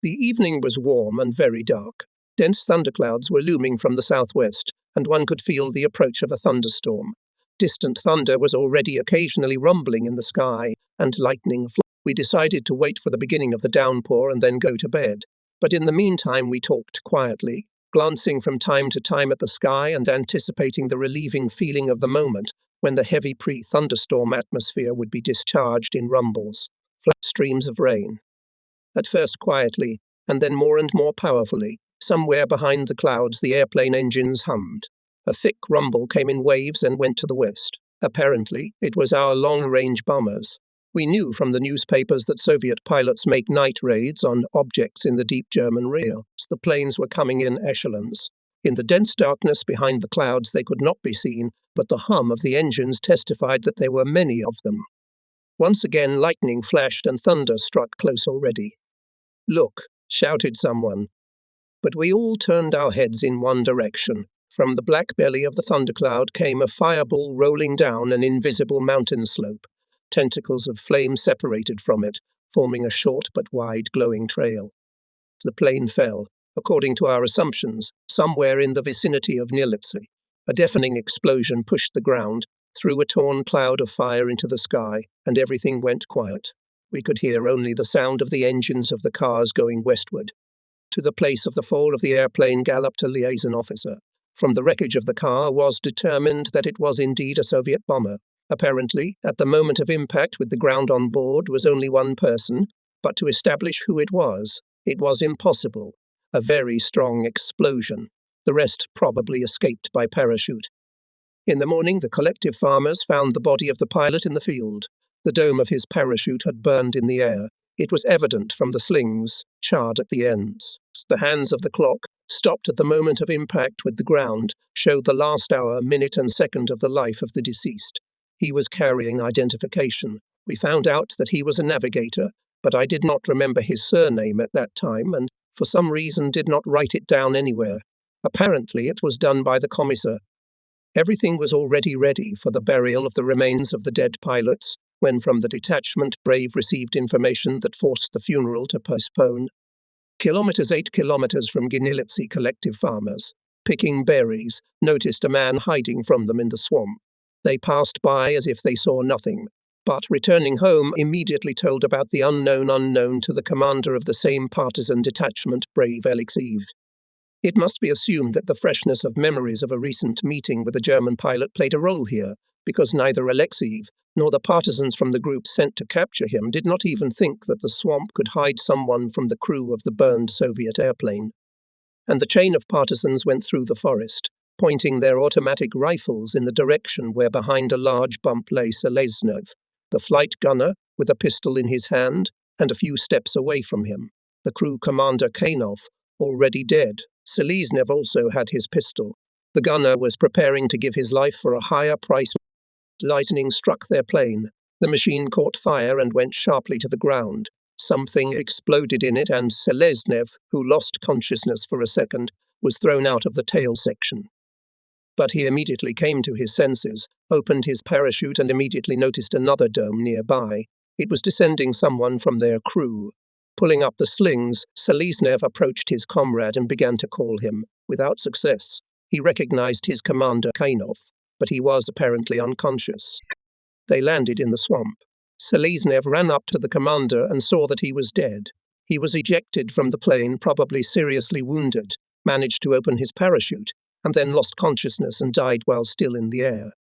The evening was warm and very dark. Dense thunderclouds were looming from the southwest, and one could feel the approach of a thunderstorm. Distant thunder was already occasionally rumbling in the sky, and lightning flashed. We decided to wait for the beginning of the downpour and then go to bed. But in the meantime we talked quietly, glancing from time to time at the sky and anticipating the relieving feeling of the moment when the heavy pre-thunderstorm atmosphere would be discharged in rumbles, flat streams of rain. At first quietly, and then more and more powerfully, somewhere behind the clouds the airplane engines hummed. A thick rumble came in waves and went to the west. Apparently, it was our long-range bombers. We knew from the newspapers that Soviet pilots make night raids on objects in the deep German rear. The planes were coming in echelons. In the dense darkness behind the clouds they could not be seen, but the hum of the engines testified that there were many of them. Once again lightning flashed and thunder struck close already. "Look," shouted someone. But we all turned our heads in one direction. From the black belly of the thundercloud came a fireball rolling down an invisible mountain slope. Tentacles of flame separated from it, forming a short but wide glowing trail. The plane fell, according to our assumptions, somewhere in the vicinity of Nilitsi. A deafening explosion pushed the ground, threw a torn cloud of fire into the sky, and everything went quiet. We could hear only the sound of the engines of the cars going westward. To the place of the fall of the airplane galloped a liaison officer. from the wreckage of the car was determined that it was indeed a Soviet bomber. Apparently, at the moment of impact with the ground on board was only one person, but to establish who it was impossible. A very strong explosion. The rest probably escaped by parachute. In the morning, the collective farmers found the body of the pilot in the field. The dome of his parachute had burned in the air. It was evident from the slings, charred at the ends. The hands of the clock, stopped at the moment of impact with the ground, showed the last hour, minute and second of the life of the deceased. He was carrying identification. We found out that he was a navigator, but I did not remember his surname at that time and, for some reason, did not write it down anywhere. Apparently, it was done by the commissar. Everything was already ready for the burial of the remains of the dead pilots, when from the detachment Brave received information that forced the funeral to postpone. 8 kilometers from Ginilitsi, collective farmers, picking berries, noticed a man hiding from them in the swamp. They passed by as if they saw nothing, but returning home immediately told about the unknown to the commander of the same partisan detachment, Brave Alexeyev. It must be assumed that the freshness of memories of a recent meeting with a German pilot played a role here, because neither Alexeyev nor the partisans from the group sent to capture him did not even think that the swamp could hide someone from the crew of the burned Soviet airplane. And the chain of partisans went through the forest, pointing their automatic rifles in the direction where behind a large bump lay Seleznev, the flight gunner with a pistol in his hand, and a few steps away from him, the crew commander Kanov, already dead. Seleznev also had his pistol. The gunner was preparing to give his life for a higher price. Lightning struck their plane. The machine caught fire and went sharply to the ground. Something exploded in it, and Seleznev, who lost consciousness for a second, was thrown out of the tail section. But he immediately came to his senses, opened his parachute and immediately noticed another dome nearby. It was descending someone from their crew. Pulling up the slings, Seleznev approached his comrade and began to call him. Without success. He recognized his commander, Kanov, but he was apparently unconscious. They landed in the swamp. Seleznev ran up to the commander and saw that he was dead. He was ejected from the plane, probably seriously wounded, managed to open his parachute, and then lost consciousness and died while still in the air.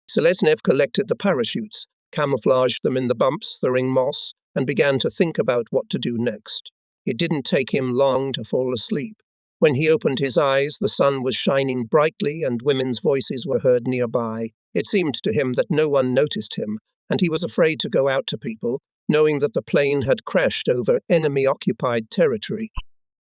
Seleznev collected the parachutes, camouflaged them in the bumps, throwing moss, and began to think about what to do next. It didn't take him long to fall asleep. When he opened his eyes, the sun was shining brightly and women's voices were heard nearby. It seemed to him that no one noticed him, and he was afraid to go out to people, knowing that the plane had crashed over enemy-occupied territory.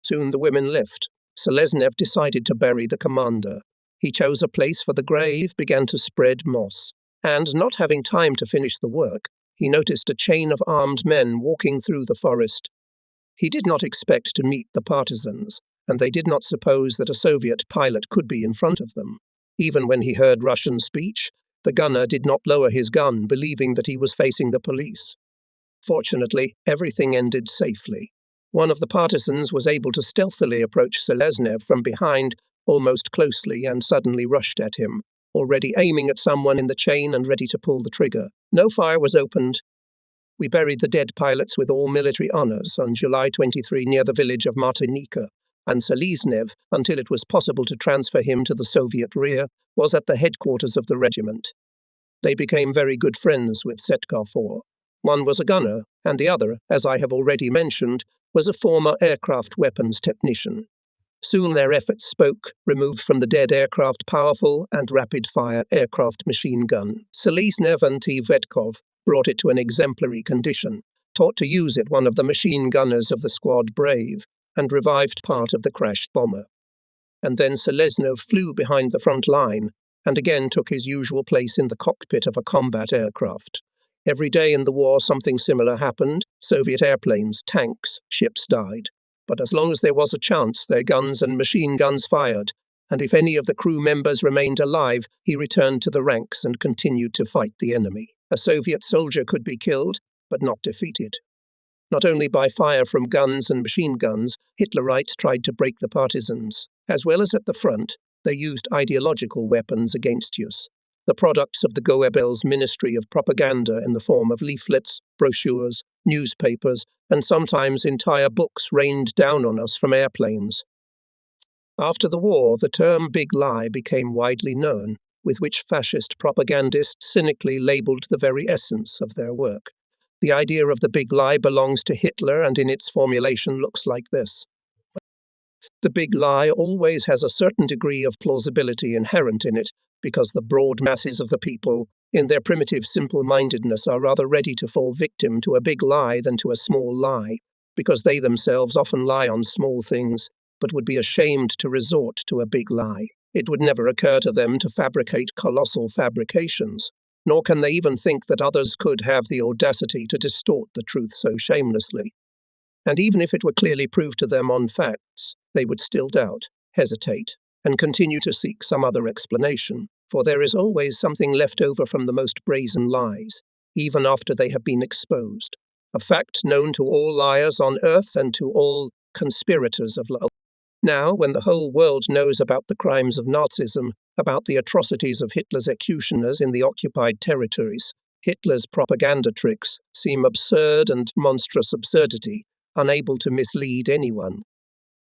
Soon the women left. Seleznev decided to bury the commander. He chose a place for the grave, began to spread moss, and, not having time to finish the work, he noticed a chain of armed men walking through the forest. He did not expect to meet the partisans, and they did not suppose that a Soviet pilot could be in front of them. Even when he heard Russian speech, the gunner did not lower his gun, believing that he was facing the police. Fortunately, everything ended safely. One of the partisans was able to stealthily approach Seleznev from behind, almost closely, and suddenly rushed at him, already aiming at someone in the chain and ready to pull the trigger. No fire was opened. We buried the dead pilots with all military honors on July 23 near the village of Martinica, and Seleznev, until it was possible to transfer him to the Soviet rear, was at the headquarters of the regiment. They became very good friends with Setkar IV. One was a gunner, and the other, as I have already mentioned, was a former aircraft weapons technician. Soon their efforts spoke, removed from the dead aircraft powerful and rapid-fire aircraft machine gun. Seleznev and Vetkov brought it to an exemplary condition, taught to use it one of the machine gunners of the squad Brave, and revived part of the crashed bomber. And then Seleznev flew behind the front line, and again took his usual place in the cockpit of a combat aircraft. Every day in the war something similar happened. Soviet airplanes, tanks, ships died. But as long as there was a chance, their guns and machine guns fired, and if any of the crew members remained alive, he returned to the ranks and continued to fight the enemy. A Soviet soldier could be killed, but not defeated. Not only by fire from guns and machine guns, Hitlerites tried to break the partisans. As well as at the front, they used ideological weapons against us, the products of the Goebbels Ministry of Propaganda in the form of leaflets, brochures, newspapers, and sometimes entire books rained down on us from airplanes. After the war, the term big lie became widely known, with which fascist propagandists cynically labelled the very essence of their work. The idea of the big lie belongs to Hitler, and in its formulation looks like this. The big lie always has a certain degree of plausibility inherent in it, because the broad masses of the people, in their primitive simple-mindedness, are rather ready to fall victim to a big lie than to a small lie, because they themselves often lie on small things, but would be ashamed to resort to a big lie. It would never occur to them to fabricate colossal fabrications, nor can they even think that others could have the audacity to distort the truth so shamelessly. And even if it were clearly proved to them on facts, they would still doubt, hesitate, and continue to seek some other explanation, for there is always something left over from the most brazen lies, even after they have been exposed, a fact known to all liars on earth and to all conspirators of love. Now, when the whole world knows about the crimes of Nazism, about the atrocities of Hitler's executioners in the occupied territories, Hitler's propaganda tricks seem absurd and monstrous absurdity, unable to mislead anyone.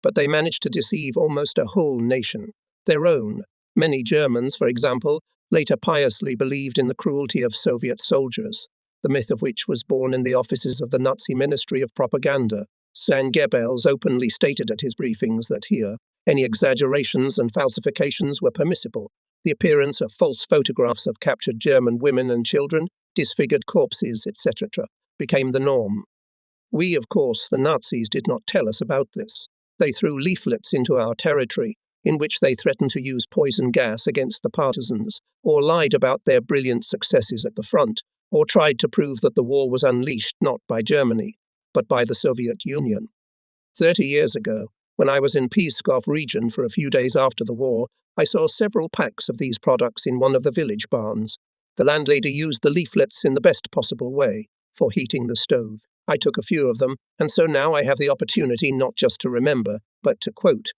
But they managed to deceive almost a whole nation, their own. Many Germans, for example, later piously believed in the cruelty of Soviet soldiers, the myth of which was born in the offices of the Nazi Ministry of Propaganda. San Goebbels openly stated at his briefings that here, any exaggerations and falsifications were permissible. The appearance of false photographs of captured German women and children, disfigured corpses, etc., became the norm. We, of course, the Nazis, did not tell us about this. They threw leaflets into our territory, in which they threatened to use poison gas against the partisans, or lied about their brilliant successes at the front, or tried to prove that the war was unleashed not by Germany, but by the Soviet Union. 30 years ago, when I was in Pskov region for a few days after the war, I saw several packs of these products in one of the village barns. The landlady used the leaflets in the best possible way, for heating the stove. I took a few of them, and so now I have the opportunity not just to remember, but to quote.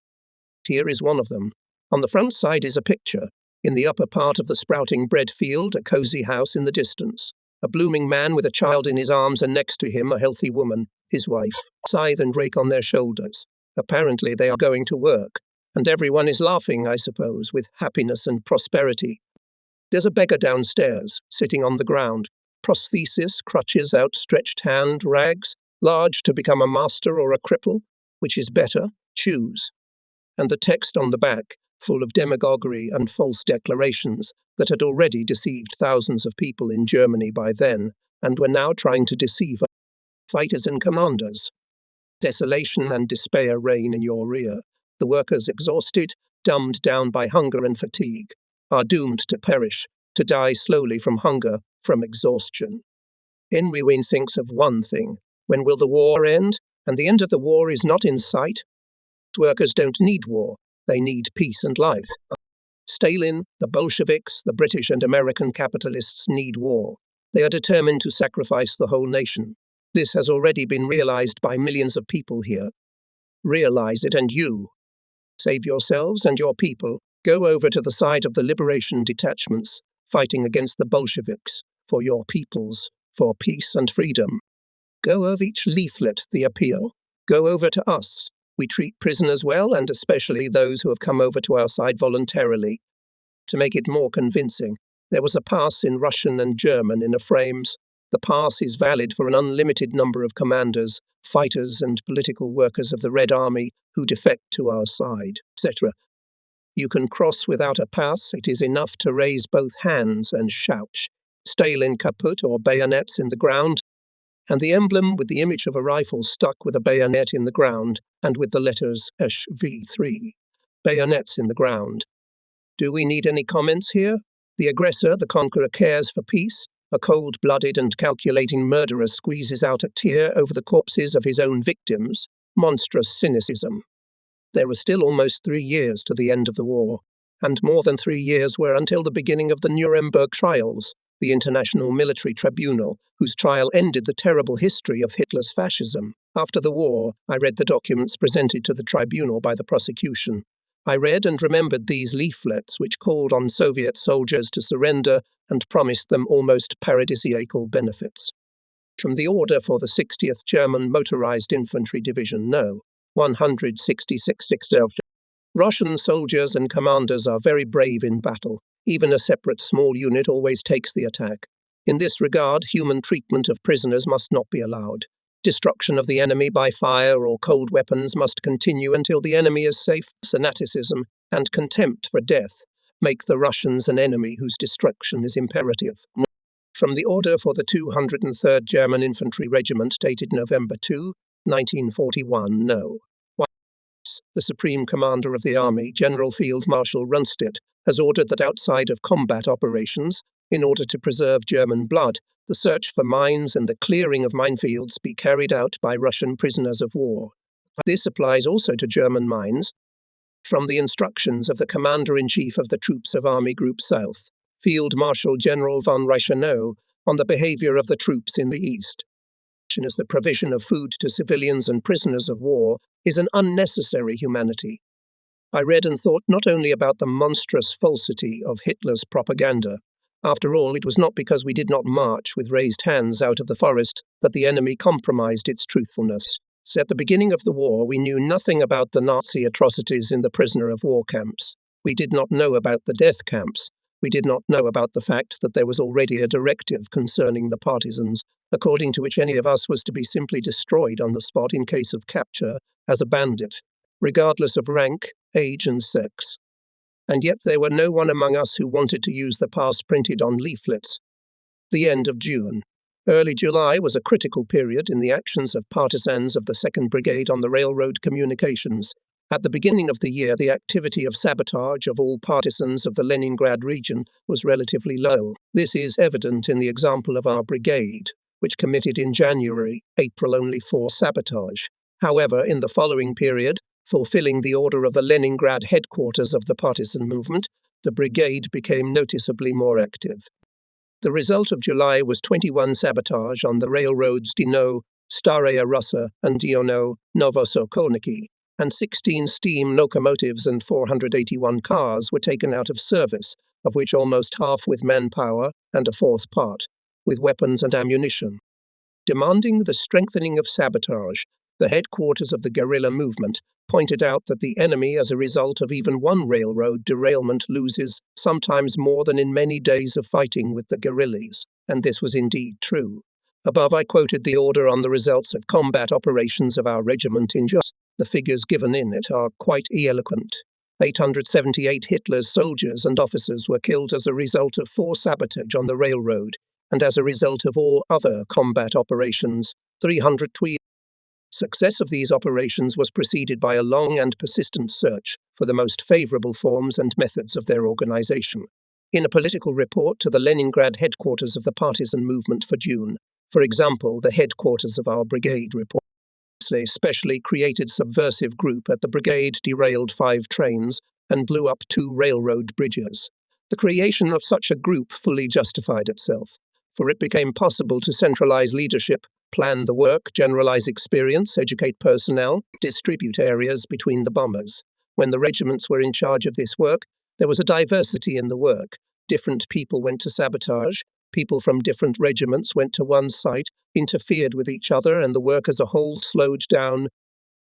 Here is one of them. On the front side is a picture. In the upper part of the sprouting bread field, a cosy house in the distance. A blooming man with a child in his arms, and next to him a healthy woman, his wife, scythe and rake on their shoulders. Apparently they are going to work, and everyone is laughing, I suppose, with happiness and prosperity. There's a beggar downstairs, sitting on the ground. Prosthesis, crutches, outstretched hand, rags, large to become a master or a cripple. Which is better? Choose. And the text on the back, full of demagoguery and false declarations that had already deceived thousands of people in Germany by then, and were now trying to deceive fighters and commanders. Desolation and despair reign in your rear. The workers, exhausted, dumbed down by hunger and fatigue, are doomed to perish, to die slowly from hunger, from exhaustion. Henry Wynne thinks of one thing. When will the war end? And the end of the war is not in sight. Workers don't need war. They need peace and life. Stalin, the Bolsheviks, the British and American capitalists need war. They are determined to sacrifice the whole nation. This has already been realized by millions of people here. Realize it, and you. Save yourselves and your people. Go over to the side of the liberation detachments, fighting against the Bolsheviks, for your peoples, for peace and freedom. Go over each leaflet, the appeal. Go over to us. We treat prisoners well, and especially those who have come over to our side voluntarily. To make it more convincing, there was a pass in Russian and German in a frames. The pass is valid for an unlimited number of commanders, fighters and political workers of the Red Army who defect to our side, etc. You can cross without a pass. It is enough to raise both hands and shout. Stalin kaput or bayonets in the ground, and the emblem with the image of a rifle stuck with a bayonet in the ground and with the letters SV3. Bayonets in the ground. Do we need any comments here? The aggressor, the conqueror, cares for peace. A cold-blooded and calculating murderer squeezes out a tear over the corpses of his own victims. Monstrous cynicism. There were still almost 3 years to the end of the war, and more than 3 years were until the beginning of the Nuremberg trials, the International Military Tribunal, whose trial ended the terrible history of Hitler's fascism. After the war, I read the documents presented to the tribunal by the prosecution. I read and remembered these leaflets which called on Soviet soldiers to surrender and promised them almost paradisiacal benefits. From the order for the 60th German Motorized Infantry Division, No. 166 Russian soldiers and commanders are very brave in battle. Even a separate small unit always takes the attack. In this regard, human treatment of prisoners must not be allowed. Destruction of the enemy by fire or cold weapons must continue until the enemy is safe. Fanaticism and contempt for death make the Russians an enemy whose destruction is imperative. From the order for the 203rd German Infantry Regiment dated November 2, 1941, no. The Supreme Commander of the Army, General Field Marshal Rundstedt, has ordered that outside of combat operations, in order to preserve German blood, the search for mines and the clearing of minefields be carried out by Russian prisoners of war. This applies also to German mines. From the instructions of the Commander-in-Chief of the Troops of Army Group South, Field Marshal General von Reichenau, on the behavior of the troops in the East. As the provision of food to civilians and prisoners of war is an unnecessary humanity. I read and thought not only about the monstrous falsity of Hitler's propaganda. After all, it was not because we did not march with raised hands out of the forest that the enemy compromised its truthfulness. So at the beginning of the war, we knew nothing about the Nazi atrocities in the prisoner of war camps. We did not know about the death camps. We did not know about the fact that there was already a directive concerning the partisans, according to which any of us was to be simply destroyed on the spot in case of capture as a bandit, regardless of rank, age, and sex. And yet there were no one among us who wanted to use the pass printed on leaflets. The end of June. Early July was a critical period in the actions of partisans of the 2nd Brigade on the railroad communications. At the beginning of the year, the activity of sabotage of all partisans of the Leningrad region was relatively low. This is evident in the example of our brigade, which committed in April only 4 sabotage. However, in the following period, fulfilling the order of the Leningrad headquarters of the partisan movement, the brigade became noticeably more active. The result of July was 21 sabotage on the railroads Dino, Staraya Russa, and Diono, Novosokoniki, and 16 steam locomotives and 481 cars were taken out of service, of which almost half with manpower and a fourth part with weapons and ammunition. Demanding the strengthening of sabotage, the headquarters of the guerrilla movement pointed out that the enemy, as a result of even one railroad derailment, loses sometimes more than in many days of fighting with the guerrillas, and this was indeed true. Above I quoted the order on the results of combat operations of our regiment in Just. The figures given in it are quite eloquent. 878 Hitler's soldiers and officers were killed as a result of 4 sabotage on the railroad, and as a result of all other combat operations, 312. Success of these operations was preceded by a long and persistent search for the most favorable forms and methods of their organization. In a political report to the Leningrad headquarters of the partisan movement for June, for example, the headquarters of our brigade report, a specially created subversive group at the brigade derailed 5 trains and blew up 2 railroad bridges. The creation of such a group fully justified itself, for it became possible to centralize leadership, plan the work, generalize experience, educate personnel, distribute areas between the bombers. When the regiments were in charge of this work, there was a diversity in the work. Different people went to sabotage, people from different regiments went to one site, interfered with each other, and the work as a whole slowed down.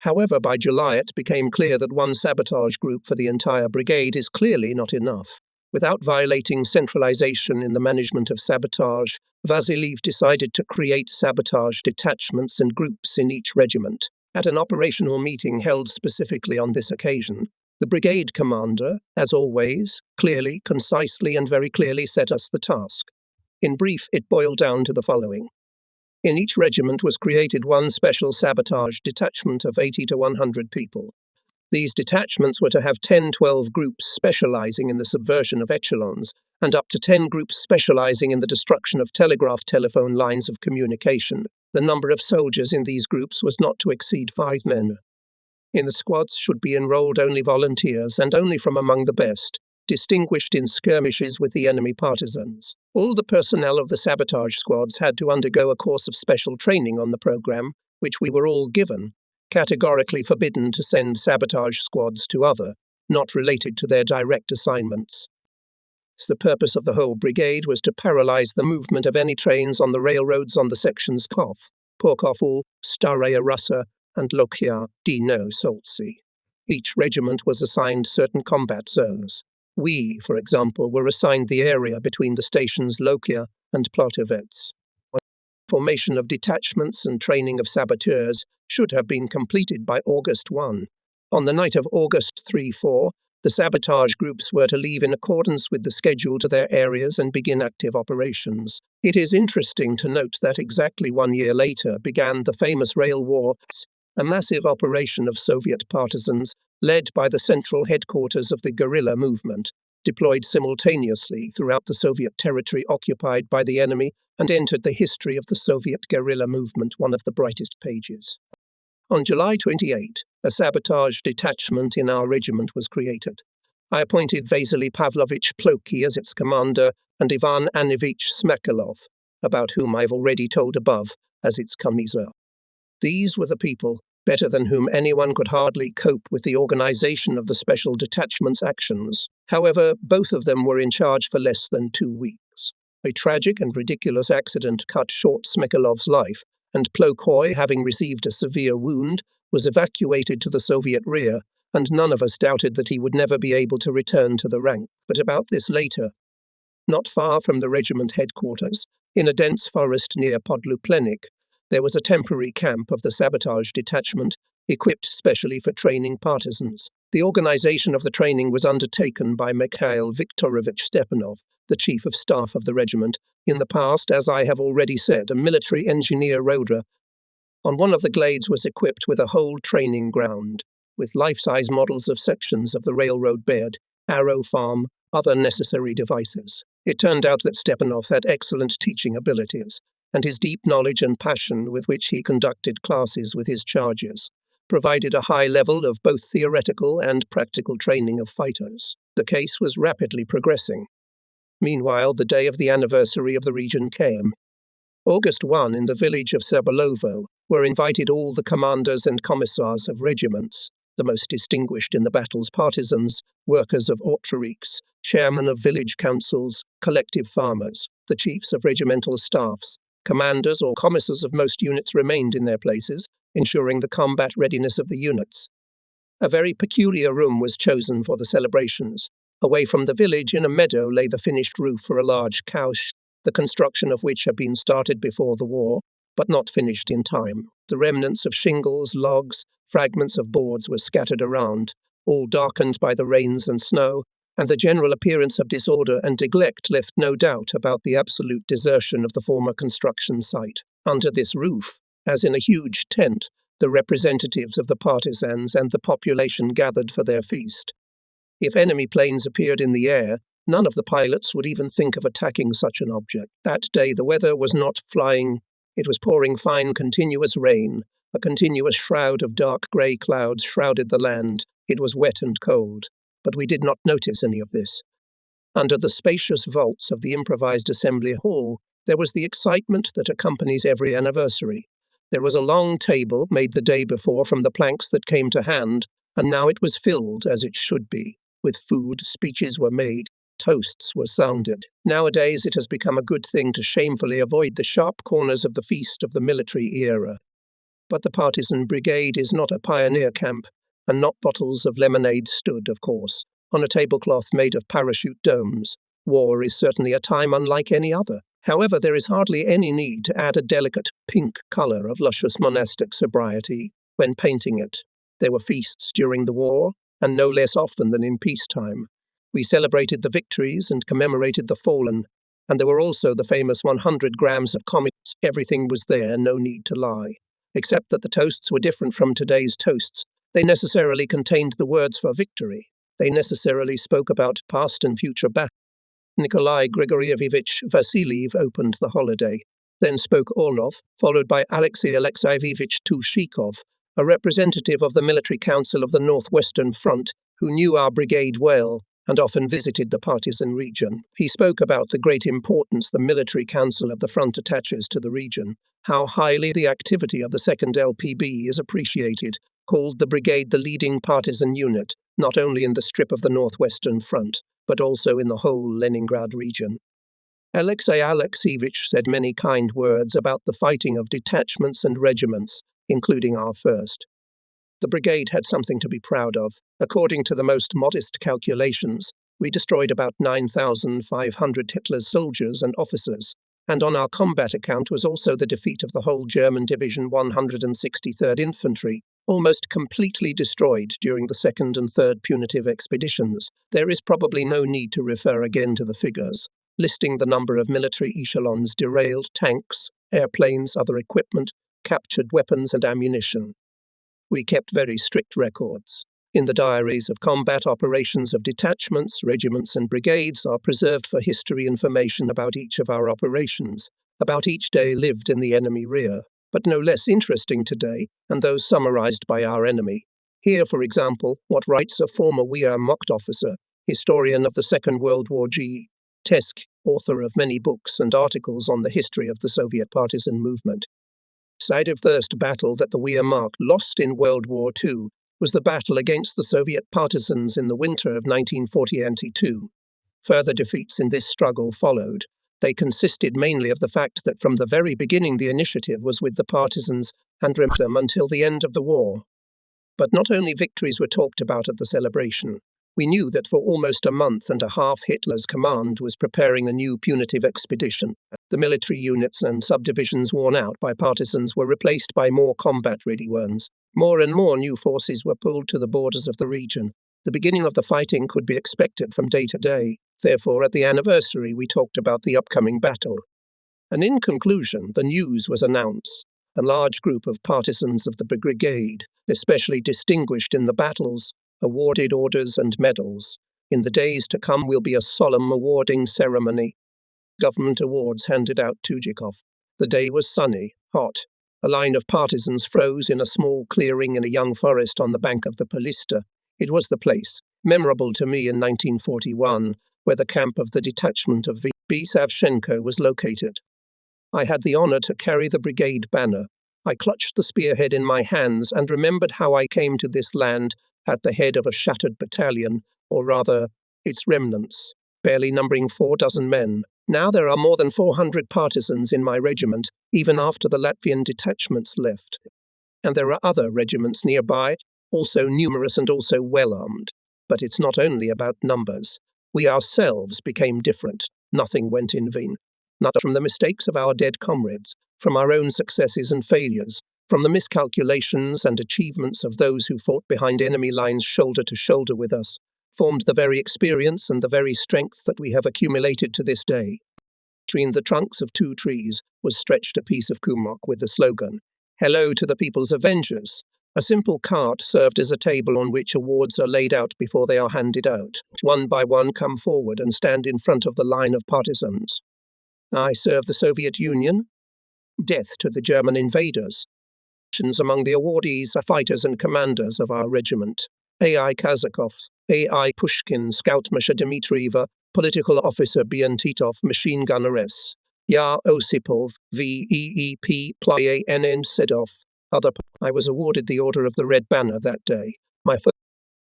However, by July it became clear that one sabotage group for the entire brigade is clearly not enough. Without violating centralization in the management of sabotage, Vasiliev decided to create sabotage detachments and groups in each regiment. At an operational meeting held specifically on this occasion, the brigade commander, as always, clearly, concisely, and very clearly set us the task. In brief, it boiled down to the following. In each regiment was created one special sabotage detachment of 80 to 100 people. These detachments were to have 10-12 groups specializing in the subversion of echelons, and up to 10 groups specializing in the destruction of telegraph telephone lines of communication. The number of soldiers in these groups was not to exceed 5 men. In the squads should be enrolled only volunteers and only from among the best, distinguished in skirmishes with the enemy partisans. All the personnel of the sabotage squads had to undergo a course of special training on the program, which we were all given, categorically forbidden to send sabotage squads to other, not related to their direct assignments. The purpose of the whole brigade was to paralyze the movement of any trains on the railroads on the sections Kov, Porkoful, Staraya Russa, and Lokhya Dino Soltsi. Each regiment was assigned certain combat zones. We, for example, were assigned the area between the stations Lokia and Plotovets. Formation of detachments and training of saboteurs should have been completed by August 1. On the night of August 3-4, the sabotage groups were to leave in accordance with the schedule to their areas and begin active operations. It is interesting to note that exactly 1 year later began the famous Rail War, a massive operation of Soviet partisans led by the central headquarters of the guerrilla movement, deployed simultaneously throughout the Soviet territory occupied by the enemy and entered the history of the Soviet guerrilla movement, one of the brightest pages. On July 28, a sabotage detachment in our regiment was created. I appointed Vasily Pavlovich Ploki as its commander and Ivan Anivich Smekalov, about whom I've already told above, as its commissar. These were the people, better than whom anyone could hardly cope with the organization of the special detachment's actions. However, both of them were in charge for less than 2 weeks. A tragic and ridiculous accident cut short Smekalov's life, and Plokoy, having received a severe wound, was evacuated to the Soviet rear, and none of us doubted that he would never be able to return to the rank. But about this later. Not far from the regiment headquarters, in a dense forest near Podluplenik, there was a temporary camp of the sabotage detachment, equipped specially for training partisans. The organization of the training was undertaken by Mikhail Viktorovich Stepanov, the chief of staff of the regiment, in the past, as I have already said, a military engineer roader. On one of the glades was equipped with a whole training ground, with life-size models of sections of the railroad bed, arrow farm, other necessary devices. It turned out that Stepanov had excellent teaching abilities, and his deep knowledge and passion with which he conducted classes with his charges provided a high level of both theoretical and practical training of fighters. The case was rapidly progressing. Meanwhile, the day of the anniversary of the region came. August 1, in the village of Sebolovo, were invited all the commanders and commissars of regiments, the most distinguished in the battle's partisans, workers of autarchies, chairmen of village councils, collective farmers, the chiefs of regimental staffs. Commanders or commissars of most units remained in their places, ensuring the combat readiness of the units. A very peculiar room was chosen for the celebrations. Away from the village, in a meadow, lay the finished roof for a large cowshed, the construction of which had been started before the war, but not finished in time. The remnants of shingles, logs, fragments of boards were scattered around, all darkened by the rains and snow, and the general appearance of disorder and neglect left no doubt about the absolute desertion of the former construction site. Under this roof, as in a huge tent, the representatives of the partisans and the population gathered for their feast. If enemy planes appeared in the air, none of the pilots would even think of attacking such an object. That day the weather was not flying, it was pouring fine continuous rain. A continuous shroud of dark grey clouds shrouded the land. It was wet and cold, but we did not notice any of this. Under the spacious vaults of the improvised assembly hall, there was the excitement that accompanies every anniversary. There was a long table made the day before from the planks that came to hand, and now it was filled, as it should be, with food. Speeches were made, toasts were sounded. Nowadays it has become a good thing to shamefully avoid the sharp corners of the feast of the military era. But the partisan brigade is not a pioneer camp, and not bottles of lemonade stood, of course, on a tablecloth made of parachute domes. War is certainly a time unlike any other. However, there is hardly any need to add a delicate pink colour of luscious monastic sobriety when painting it. There were feasts during the war, and no less often than in peacetime. We celebrated the victories and commemorated the fallen, and there were also the famous 100 grams of comics. Everything was there, no need to lie. Except that the toasts were different from today's toasts. They necessarily contained the words for victory. They necessarily spoke about past and future battles. Nikolai Grigorievich Vasiliev opened the holiday. Then spoke Orlov, followed by Alexei Alexeyevich Tushikov, a representative of the Military Council of the Northwestern Front, who knew our brigade well and often visited the partisan region. He spoke about the great importance the Military Council of the Front attaches to the region, how highly the activity of the 2nd LPB is appreciated, called the brigade the leading partisan unit, not only in the strip of the Northwestern Front, but also in the whole Leningrad region. Alexei Alexeyevich said many kind words about the fighting of detachments and regiments, including our first. The brigade had something to be proud of. According to the most modest calculations, we destroyed about 9,500 Hitler's soldiers and officers, and on our combat account was also the defeat of the whole German Division 163rd Infantry, almost completely destroyed during the second and third punitive expeditions. There is probably no need to refer again to the figures, listing the number of military echelons derailed, tanks, airplanes, other equipment, captured weapons and ammunition. We kept very strict records. In the diaries of combat operations of detachments, regiments and brigades are preserved for history information about each of our operations, about each day lived in the enemy rear, but no less interesting today, and those summarized by our enemy. Here, for example, what writes a former Wehrmacht officer, historian of the Second World War G. Tesk, author of many books and articles on the history of the Soviet partisan movement. Side of first battle that the Wehrmacht lost in World War II was the battle against the Soviet partisans in the winter of 1940-42. Further defeats in this struggle followed. They consisted mainly of the fact that from the very beginning the initiative was with the partisans and remained them until the end of the war. But not only victories were talked about at the celebration. We knew that for almost a month and a half Hitler's command was preparing a new punitive expedition. The military units and subdivisions worn out by partisans were replaced by more combat-ready ones. More and more new forces were pulled to the borders of the region. The beginning of the fighting could be expected from day to day. Therefore, at the anniversary, we talked about the upcoming battle. And in conclusion, the news was announced. A large group of partisans of the brigade, especially distinguished in the battles, awarded orders and medals. In the days to come will be a solemn awarding ceremony. Government awards handed out to Zhukov. The day was sunny, hot. A line of partisans froze in a small clearing in a young forest on the bank of the Polista. It was the place, memorable to me in 1941, where the camp of the detachment of V. Savchenko was located. I had the honor to carry the brigade banner. I clutched the spearhead in my hands and remembered how I came to this land at the head of a shattered battalion, or rather, its remnants, barely numbering 4 dozen men. Now there are more than 400 partisans in my regiment, even after the Latvian detachments left. And there are other regiments nearby, also numerous and also well-armed. But it's not only about numbers. We ourselves became different. Nothing went in vain. Not from the mistakes of our dead comrades, from our own successes and failures, from the miscalculations and achievements of those who fought behind enemy lines shoulder to shoulder with us, formed the very experience and the very strength that we have accumulated to this day. Between the trunks of 2 trees was stretched a piece of kumok with the slogan, "Hello to the People's Avengers." A simple cart served as a table on which awards are laid out before they are handed out. One by one come forward and stand in front of the line of partisans. I serve the Soviet Union. Death to the German invaders. Among the awardees are fighters and commanders of our regiment. A.I. Kazakov, A.I. Pushkin, Scout Masha Dmitrieva, Political Officer Bian Titov, Machine Gunner-S. Yar Osipov, V.E.E.P. Plyann Sedov. I was awarded the Order of the Red Banner that day.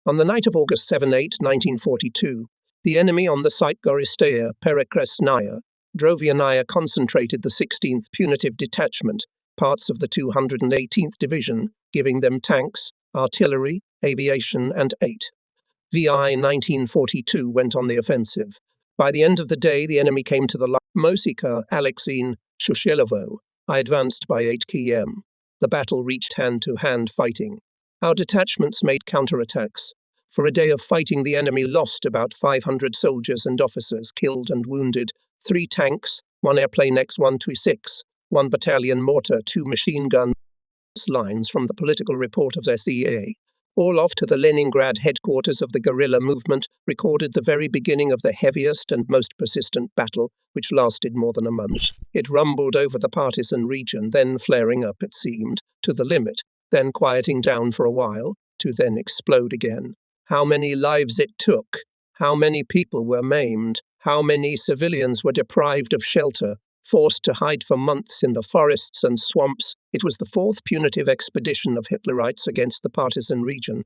On the night of August 7-8, 1942, the enemy on the site Goristea, Perekresnaya, Drovianaya concentrated the 16th Punitive Detachment, parts of the 218th Division, giving them tanks, artillery, aviation, and 8. VI 1942 went on the offensive. By the end of the day, the enemy came to the Mosika, Alexine, Shushelovo. I advanced by 8 km. The battle reached hand-to-hand fighting. Our detachments made counterattacks. For a day of fighting, the enemy lost about 500 soldiers and officers killed and wounded, 3 tanks, 1 airplane X-126, 1 battalion mortar, 2 machine gun lines from the political report of SEA. Orlov to the Leningrad headquarters of the guerrilla movement recorded the very beginning of the heaviest and most persistent battle, which lasted more than a month. It rumbled over the partisan region, then flaring up, it seemed, to the limit, then quieting down for a while, to then explode again. How many lives it took, how many people were maimed, how many civilians were deprived of shelter, forced to hide for months in the forests and swamps. It was the 4th punitive expedition of Hitlerites against the partisan region.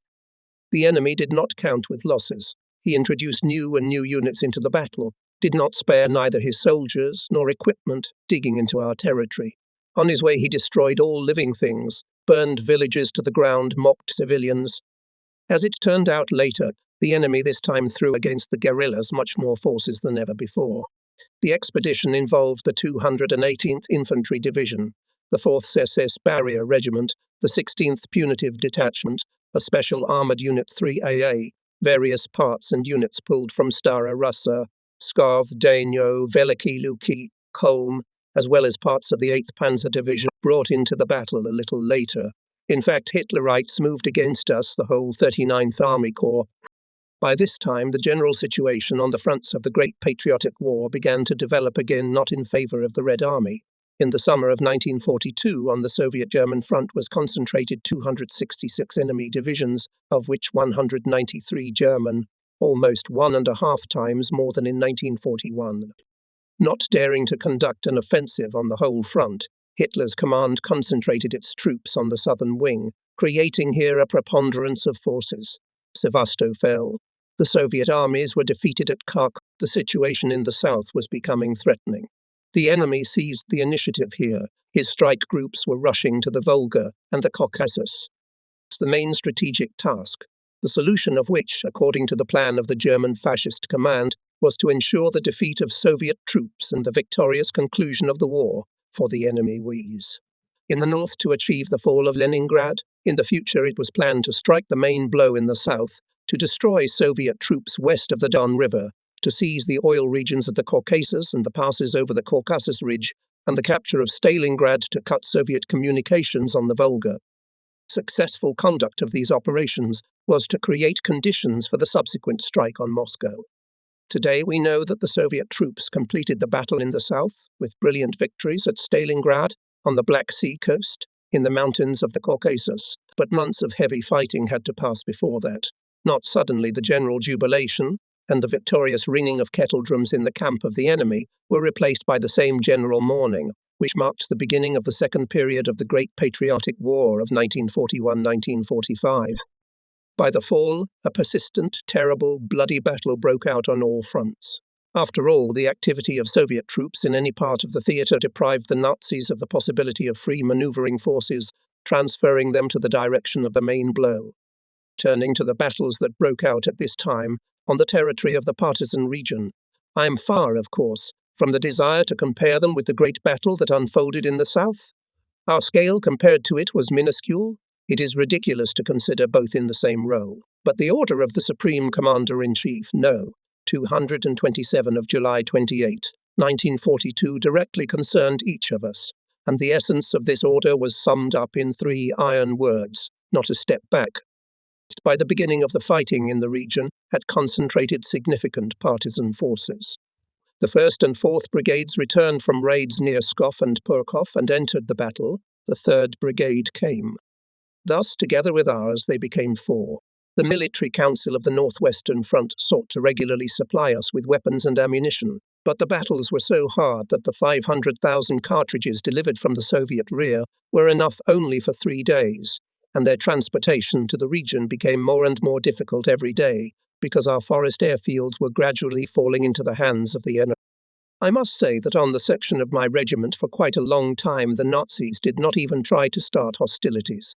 The enemy did not count with losses. He introduced new units into the battle, did not spare neither his soldiers nor equipment, digging into our territory. On his way he destroyed all living things, burned villages to the ground, mocked civilians. As it turned out later, the enemy this time threw against the guerrillas much more forces than ever before. The expedition involved the 218th Infantry Division, the 4th SS Barrier Regiment, the 16th Punitive Detachment, a Special Armoured Unit 3AA, various parts and units pulled from Stara Russa, Skov, Dainio, Veliki Luki, Kolm, as well as parts of the 8th Panzer Division brought into the battle a little later. In fact, Hitlerites moved against us the whole 39th Army Corps. By this time, the general situation on the fronts of the Great Patriotic War began to develop again, not in favour of the Red Army. In the summer of 1942, on the Soviet-German front was concentrated 266 enemy divisions, of which 193 German, almost 1.5 times more than in 1941. Not daring to conduct an offensive on the whole front, Hitler's command concentrated its troops on the southern wing, creating here a preponderance of forces. Sevastopol fell. The Soviet armies were defeated at Kharkov. The situation in the south was becoming threatening. The enemy seized the initiative here. His strike groups were rushing to the Volga and the Caucasus. The main strategic task, the solution of which, according to the plan of the German fascist command, was to ensure the defeat of Soviet troops and the victorious conclusion of the war for the enemy wheeze. In the north, to achieve the fall of Leningrad. In the future, it was planned to strike the main blow in the south, to destroy Soviet troops west of the Don River, to seize the oil regions of the Caucasus and the passes over the Caucasus Ridge, and the capture of Stalingrad to cut Soviet communications on the Volga. Successful conduct of these operations was to create conditions for the subsequent strike on Moscow. Today we know that the Soviet troops completed the battle in the south with brilliant victories at Stalingrad, on the Black Sea coast, in the mountains of the Caucasus, but months of heavy fighting had to pass before that. Not suddenly the general jubilation and the victorious ringing of kettledrums in the camp of the enemy were replaced by the same general mourning, which marked the beginning of the second period of the Great Patriotic War of 1941-1945. By the fall, a persistent, terrible, bloody battle broke out on all fronts. After all, the activity of Soviet troops in any part of the theatre deprived the Nazis of the possibility of free maneuvering forces, transferring them to the direction of the main blow. Turning to the battles that broke out at this time on the territory of the partisan region, I am far, of course, from the desire to compare them with the great battle that unfolded in the south. Our scale compared to it was minuscule. It is ridiculous to consider both in the same row. But the order of the Supreme Commander-in-Chief, No. 227 of July 28, 1942, directly concerned each of us, and the essence of this order was summed up in 3 iron words: not a step back. By the beginning of the fighting in the region had concentrated significant partisan forces. The 1st and 4th Brigades returned from raids near Pskov and Purkov and entered the battle. The 3rd Brigade came. Thus, together with ours, they became 4. The Military Council of the Northwestern Front sought to regularly supply us with weapons and ammunition, but the battles were so hard that the 500,000 cartridges delivered from the Soviet rear were enough only for 3 days, and their transportation to the region became more and more difficult every day because our forest airfields were gradually falling into the hands of the enemy. I must say that on the section of my regiment for quite a long time the Nazis did not even try to start hostilities.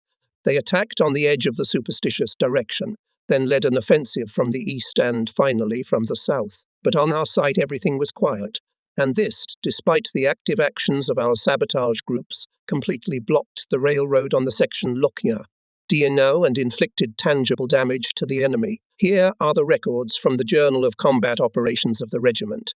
They attacked on the edge of the superstitious direction, then led an offensive from the east and, finally, from the south. But on our side everything was quiet, and this, despite the active actions of our sabotage groups, completely blocked the railroad on the section Lokya, Dino, and inflicted tangible damage to the enemy. Here are the records from the Journal of Combat Operations of the regiment.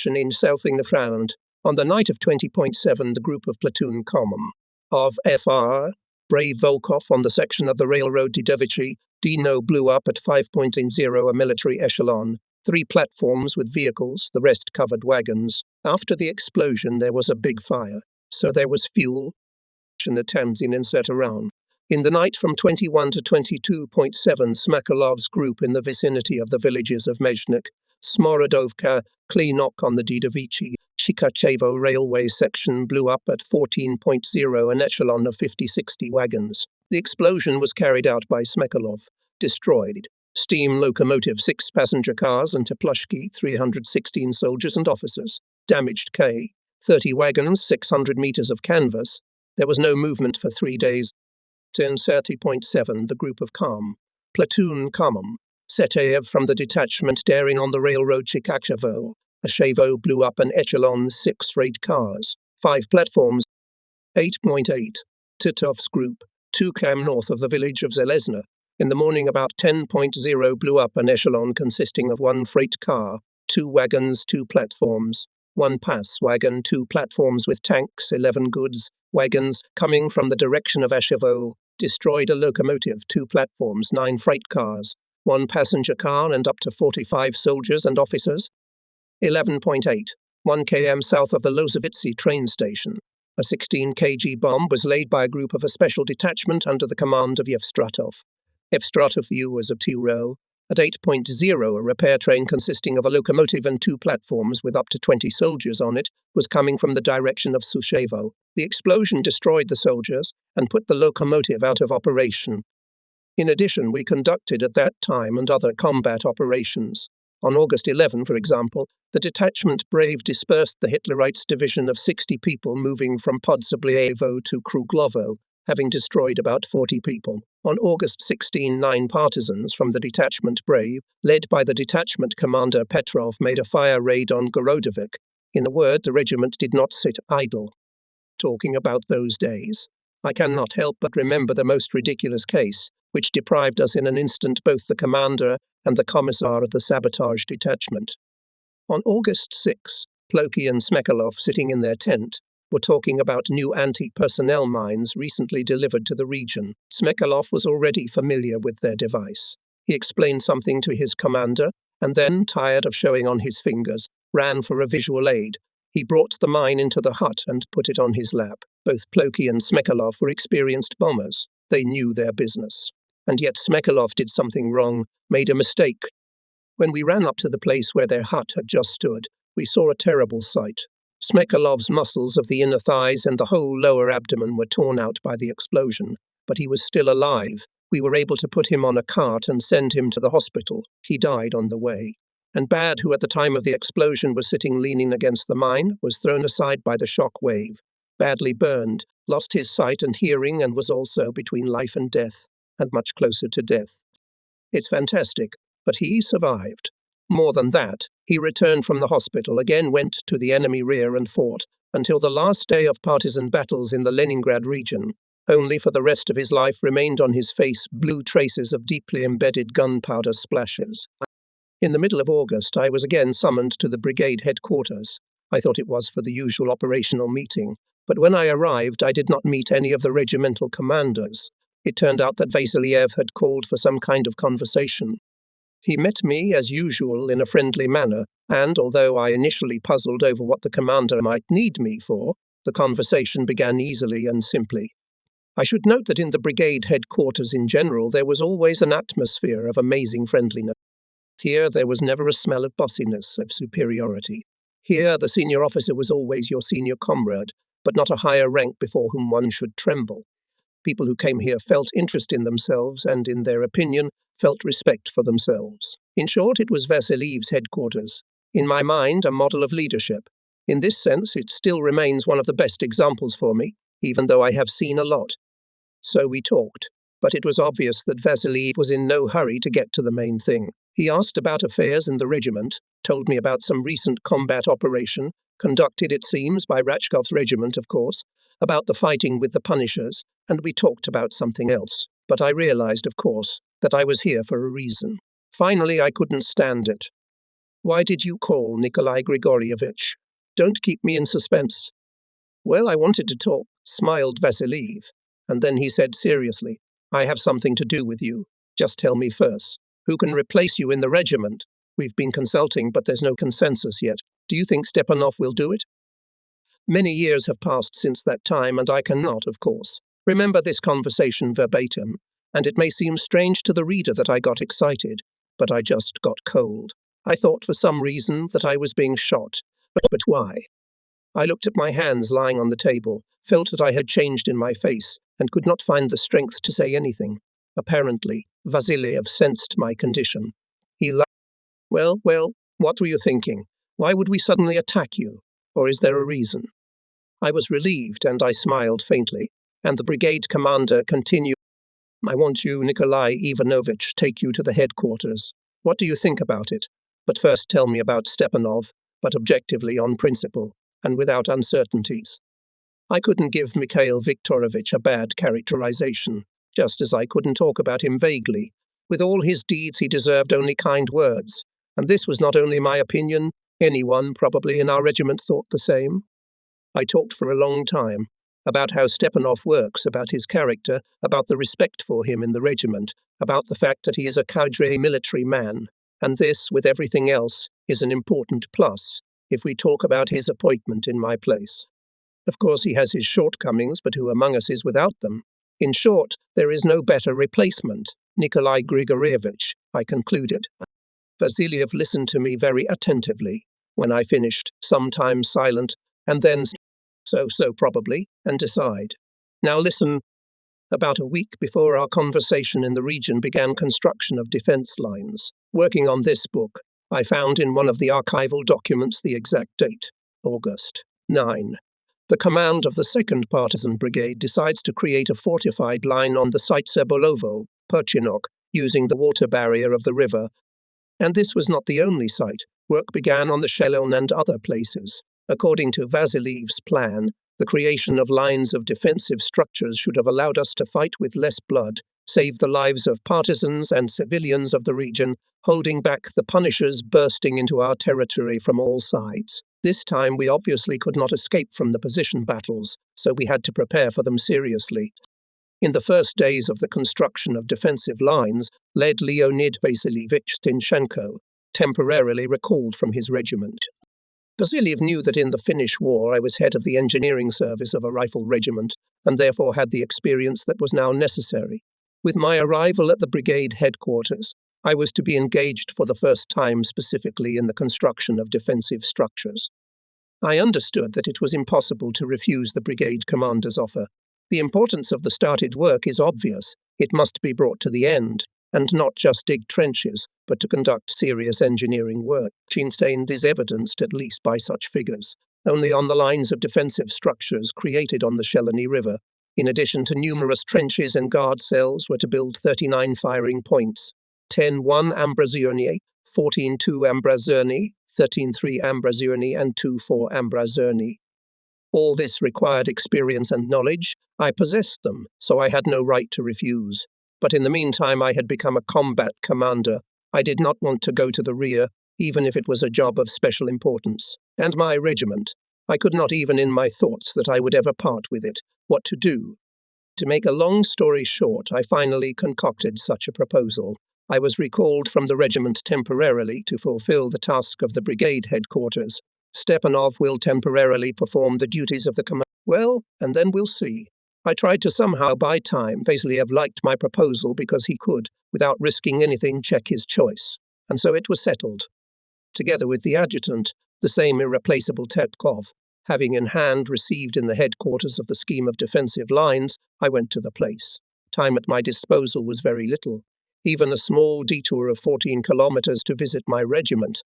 In Southing the Front, on the night of 20.7, the group of platoon common of FR, Brave Volkov on the section of the railroad Didovichi, Dino blew up at 5.0 a military echelon, 3 platforms with vehicles, the rest covered wagons. After the explosion there was a big fire, so there was fuel and attempts in insert around. In the night from 21 to 22.7, Smakolov's group in the vicinity of the villages of Mezhnik, Smorodovka, Klinok on the Didovichi, Chikachevo railway section blew up at 14.0 an echelon of 50-60 wagons. The explosion was carried out by Smekolov, destroyed. Steam locomotive 6 passenger cars and Teplushki 316 soldiers and officers. Damaged K. 30 wagons, 600 meters of canvas. There was no movement for 3 days. 10:30.7 The group of calm. Platoon Kamam. Seteyev from the detachment daring on the railroad Chikakshevo. A Shevo blew up an echelon 6 freight cars. 5 platforms. 8.8. Titov's group. 2 km north of the village of Zelezna. In the morning about 10.0 blew up an echelon consisting of 1 freight car, 2 wagons, 2 platforms, 1 pass wagon, 2 platforms with tanks, 11 goods wagons coming from the direction of Ashevo, destroyed a locomotive, 2 platforms, 9 freight cars, 1 passenger car and up to 45 soldiers and officers. 11.8. 1 km south of the Lozovitsy train station. A 16 kg bomb was laid by a group of a special detachment under the command of Yevstratov. Yevstratov view was a T-row. At 8.0, a repair train consisting of a locomotive and 2 platforms with up to 20 soldiers on it was coming from the direction of Sushevo. The explosion destroyed the soldiers and put the locomotive out of operation. In addition, we conducted at that time and other combat operations. On August 11, for example, the detachment Brave dispersed the Hitlerites' division of 60 people moving from Podzablievo to Kruglovo, having destroyed about 40 people. On August 16, 9 partisans from the detachment Brave, led by the detachment commander Petrov, made a fire raid on Gorodovik. In a word, the regiment did not sit idle. Talking about those days, I cannot help but remember the most ridiculous case, which deprived us in an instant both the commander and the commissar of the sabotage detachment. On August 6, Ploki and Smekalov, sitting in their tent, were talking about new anti-personnel mines recently delivered to the region. Smekalov was already familiar with their device. He explained something to his commander, and then, tired of showing on his fingers, ran for a visual aid. He brought the mine into the hut and put it on his lap. Both Ploki and Smekalov were experienced bombers. They knew their business. And yet Smekalov did something wrong, made a mistake. When we ran up to the place where their hut had just stood, we saw a terrible sight. Smekalov's muscles of the inner thighs and the whole lower abdomen were torn out by the explosion, but he was still alive. We were able to put him on a cart and send him to the hospital. He died on the way. And Bad, who at the time of the explosion was sitting leaning against the mine, was thrown aside by the shock wave. Badly burned, lost his sight and hearing, and was also between life and death, and much closer to death. It's fantastic, but he survived. More than that, he returned from the hospital, again went to the enemy rear and fought, until the last day of partisan battles in the Leningrad region. Only for the rest of his life remained on his face blue traces of deeply embedded gunpowder splashes. In the middle of August, I was again summoned to the brigade headquarters. I thought it was for the usual operational meeting, but when I arrived, I did not meet any of the regimental commanders. It turned out that Vasiliev had called for some kind of conversation. He met me, as usual, in a friendly manner, and although I initially puzzled over what the commander might need me for, the conversation began easily and simply. I should note that in the brigade headquarters in general, there was always an atmosphere of amazing friendliness. Here, there was never a smell of bossiness, of superiority. Here, the senior officer was always your senior comrade, but not a higher rank before whom one should tremble. People who came here felt interest in themselves and, in their opinion, felt respect for themselves. In short, it was Vasiliev's headquarters. In my mind, a model of leadership. In this sense, it still remains one of the best examples for me, even though I have seen a lot. So we talked, but it was obvious that Vasiliev was in no hurry to get to the main thing. He asked about affairs in the regiment, told me about some recent combat operation, conducted, it seems, by Rachkov's regiment, of course, about the fighting with the Punishers, and we talked about something else. But I realized, of course, that I was here for a reason. Finally, I couldn't stand it. Why did you call, Nikolai Grigorievich? Don't keep me in suspense. Well, I wanted to talk, smiled Vasiliev, and then he said seriously, I have something to do with you. Just tell me first. Who can replace you in the regiment? We've been consulting, but there's no consensus yet. Do you think Stepanov will do it? Many years have passed since that time, and I cannot, of course, remember this conversation verbatim, and it may seem strange to the reader that I got excited, but I just got cold. I thought for some reason that I was being shot, but why? I looked at my hands lying on the table, felt that I had changed in my face, and could not find the strength to say anything. Apparently, Vasiliev sensed my condition. He laughed. Well, what were you thinking? Why would we suddenly attack you? Or is there a reason? I was relieved, and I smiled faintly, and the brigade commander continued. I want you, Nikolai Ivanovich, take you to the headquarters. What do you think about it? But first tell me about Stepanov, but objectively on principle, and without uncertainties. I couldn't give Mikhail Viktorovich a bad characterization, just as I couldn't talk about him vaguely. With all his deeds, he deserved only kind words. And this was not only my opinion, anyone probably in our regiment thought the same. I talked for a long time about how Stepanov works, about his character, about the respect for him in the regiment, about the fact that he is a cadre military man. And this, with everything else, is an important plus if we talk about his appointment in my place. Of course, he has his shortcomings, but who among us is without them? In short, there is no better replacement. Nikolai Grigorievich, I concluded. Vasiliev listened to me very attentively. When I finished, sometimes silent, and then so probably, and decide. Now listen. About a week before our conversation in the region began construction of defense lines. Working on this book, I found in one of the archival documents the exact date, August 9. The command of the 2nd Partisan Brigade decides to create a fortified line on the site Sebolovo, Perchinok, using the water barrier of the river. And this was not the only site. Work began on the Shelon and other places. According to Vasiliev's plan, the creation of lines of defensive structures should have allowed us to fight with less blood, save the lives of partisans and civilians of the region, holding back the Punishers bursting into our territory from all sides. This time we obviously could not escape from the position battles, so we had to prepare for them seriously. In the first days of the construction of defensive lines, led Leonid Vasilievich Stinchenko, temporarily recalled from his regiment. Vasiliev knew that in the Finnish War I was head of the engineering service of a rifle regiment, and therefore had the experience that was now necessary. With my arrival at the brigade headquarters, I was to be engaged for the first time specifically in the construction of defensive structures. I understood that it was impossible to refuse the brigade commander's offer. The importance of the started work is obvious. It must be brought to the end, and not just dig trenches, but to conduct serious engineering work. Chinstained is evidenced at least by such figures. Only on the lines of defensive structures created on the Shelony River, in addition to numerous trenches and guard cells, were to build 39 firing points, 10-1 Ambrazioni, 14-2 Ambrazioni, 13-3 Ambrazioni, and 2-4 Ambrazioni. All this required experience and knowledge. I possessed them, so I had no right to refuse. But in the meantime I had become a combat commander. I did not want to go to the rear, even if it was a job of special importance. And my regiment, I could not even in my thoughts that I would ever part with it. What to do? To make a long story short, I finally concocted such a proposal. I was recalled from the regiment temporarily to fulfill the task of the brigade headquarters. Stepanov will temporarily perform the duties of the command. Well, and then we'll see. I tried to somehow buy time. Vasiliev liked my proposal because he could, without risking anything, check his choice. And so it was settled. Together with the adjutant, the same irreplaceable Tetkov, having in hand received in the headquarters of the scheme of defensive lines, I went to the place. Time at my disposal was very little. Even a small detour of 14 kilometers to visit my regiment.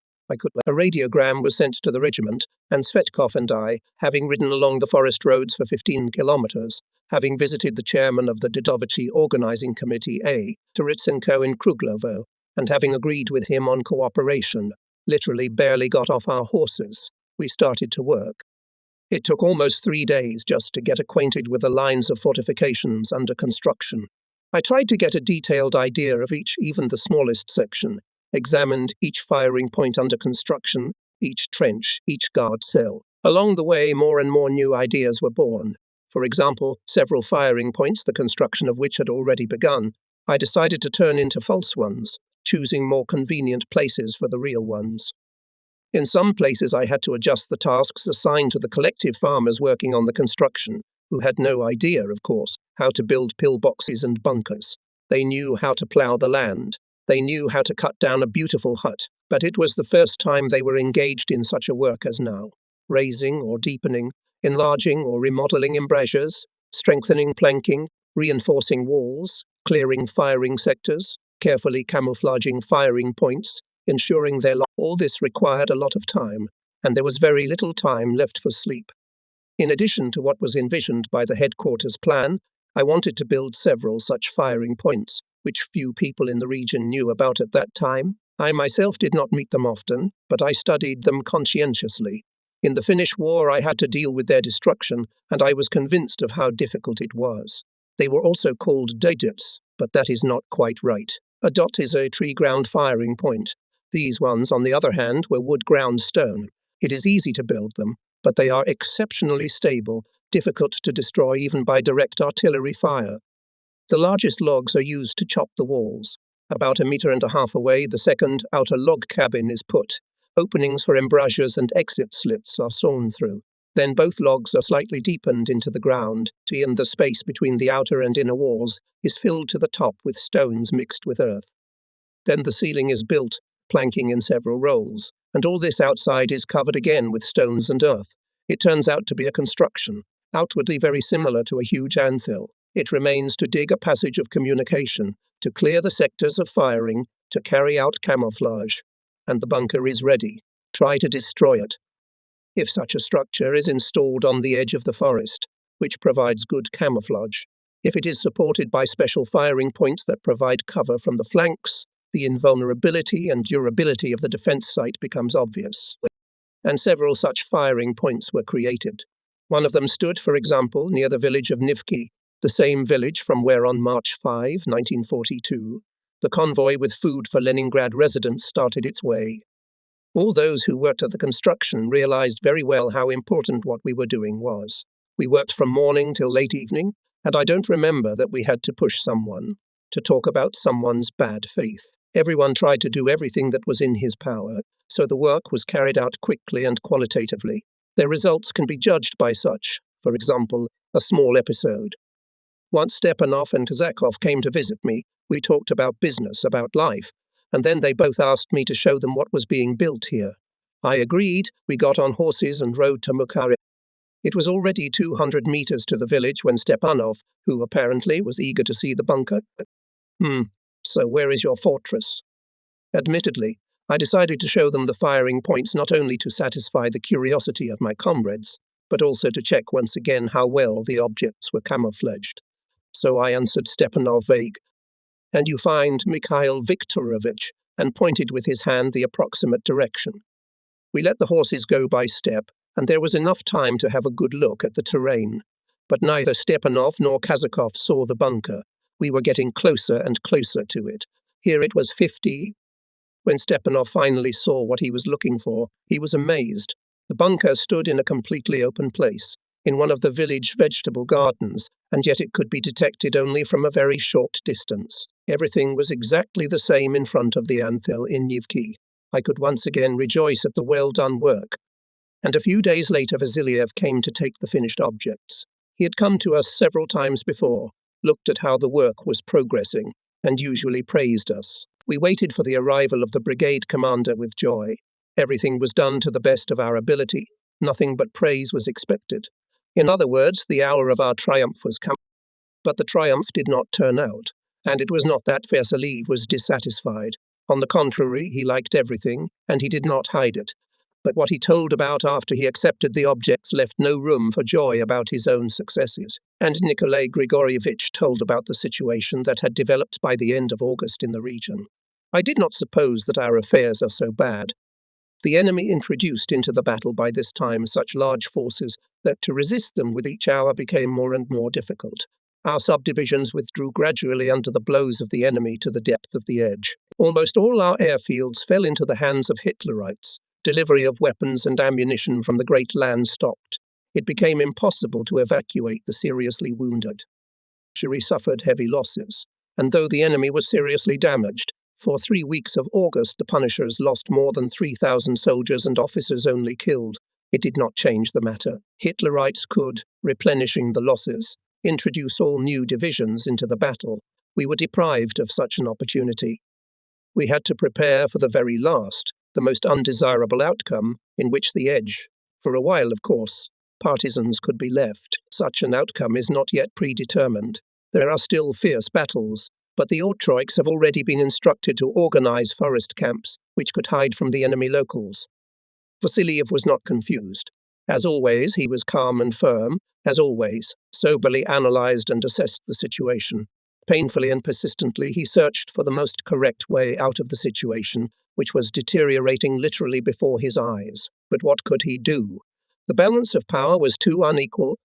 A radiogram was sent to the regiment, and Svetkov and I, having ridden along the forest roads for 15 kilometers, having visited the chairman of the Didovichi Organizing Committee A, Teritsenko in Kruglovo, and having agreed with him on cooperation, literally barely got off our horses, we started to work. It took almost 3 days just to get acquainted with the lines of fortifications under construction. I tried to get a detailed idea of each, even the smallest section, examined each firing point under construction, each trench, each guard cell. Along the way, more and more new ideas were born. For example, several firing points, the construction of which had already begun, I decided to turn into false ones, choosing more convenient places for the real ones. In some places I had to adjust the tasks assigned to the collective farmers working on the construction, who had no idea, of course, how to build pillboxes and bunkers. They knew how to plough the land. They knew how to cut down a beautiful hut, but it was the first time they were engaged in such a work as now, raising or deepening, enlarging or remodeling embrasures, strengthening planking, reinforcing walls, clearing firing sectors, carefully camouflaging firing points, ensuring their all this required a lot of time, and there was very little time left for sleep. In addition to what was envisioned by the headquarters plan, I wanted to build several such firing points, which few people in the region knew about at that time. I myself did not meet them often, but I studied them conscientiously. In the Finnish War, I had to deal with their destruction, and I was convinced of how difficult it was. They were also called digits, but that is not quite right. A dot is a tree-ground firing point. These ones, on the other hand, were wood-ground stone. It is easy to build them, but they are exceptionally stable, difficult to destroy even by direct artillery fire. The largest logs are used to chop the walls. About 1.5 meters away, the second outer log cabin is put. Openings for embrasures and exit slits are sawn through. Then both logs are slightly deepened into the ground, and the space between the outer and inner walls is filled to the top with stones mixed with earth. Then the ceiling is built, planking in several rolls, and all this outside is covered again with stones and earth. It turns out to be a construction, outwardly very similar to a huge anthill. It remains to dig a passage of communication, to clear the sectors of firing, to carry out camouflage. And the bunker is ready. Try to destroy it. If such a structure is installed on the edge of the forest, which provides good camouflage, if it is supported by special firing points that provide cover from the flanks, the invulnerability and durability of the defense site becomes obvious. And several such firing points were created. One of them stood, for example, near the village of Nivki, the same village from where on March 5, 1942, the convoy with food for Leningrad residents started its way. All those who worked at the construction realized very well how important what we were doing was. We worked from morning till late evening, and I don't remember that we had to push someone, to talk about someone's bad faith. Everyone tried to do everything that was in his power, so the work was carried out quickly and qualitatively. Their results can be judged by such, for example, a small episode. Once Stepanov and Kazakov came to visit me, we talked about business, about life, and then they both asked me to show them what was being built here. I agreed, we got on horses and rode to Mukari. It was already 200 meters to the village when Stepanov, who apparently was eager to see the bunker. So where is your fortress? Admittedly, I decided to show them the firing points not only to satisfy the curiosity of my comrades, but also to check once again how well the objects were camouflaged. So I answered Stepanov vague, and you find Mikhail Viktorovich, and pointed with his hand the approximate direction. We let the horses go by step, and there was enough time to have a good look at the terrain. But neither Stepanov nor Kazakov saw the bunker. We were getting closer and closer to it. Here it was 50. When Stepanov finally saw what he was looking for, he was amazed. The bunker stood in a completely open place, in one of the village vegetable gardens, and yet it could be detected only from a very short distance. Everything was exactly the same in front of the anthill in Nivki. I could once again rejoice at the well-done work. And a few days later Vasiliev came to take the finished objects. He had come to us several times before, looked at how the work was progressing, and usually praised us. We waited for the arrival of the brigade commander with joy. Everything was done to the best of our ability. Nothing but praise was expected. In other words, the hour of our triumph was come. But the triumph did not turn out, and it was not that Vasiliev was dissatisfied. On the contrary, he liked everything, and he did not hide it. But what he told about after he accepted the objects left no room for joy about his own successes. And Nikolai Grigorievich told about the situation that had developed by the end of August in the region. I did not suppose that our affairs are so bad. The enemy introduced into the battle by this time such large forces that to resist them with each hour became more and more difficult. Our subdivisions withdrew gradually under the blows of the enemy to the depth of the edge. Almost all our airfields fell into the hands of Hitlerites. Delivery of weapons and ammunition from the Great Land stopped. It became impossible to evacuate the seriously wounded. She suffered heavy losses, and though the enemy was seriously damaged, for 3 weeks of August the Punishers lost more than 3,000 soldiers and officers only killed. It did not change the matter. Hitlerites could, replenishing the losses, introduce all new divisions into the battle. We were deprived of such an opportunity. We had to prepare for the very last, the most undesirable outcome, in which the edge. For a while, of course, partisans could be left. Such an outcome is not yet predetermined. There are still fierce battles, but the Otroiks have already been instructed to organize forest camps, which could hide from the enemy locals. Vasiliev was not confused. As always, he was calm and firm, as always, soberly analyzed and assessed the situation. Painfully and persistently, he searched for the most correct way out of the situation, which was deteriorating literally before his eyes. But what could he do? The balance of power was too unequal.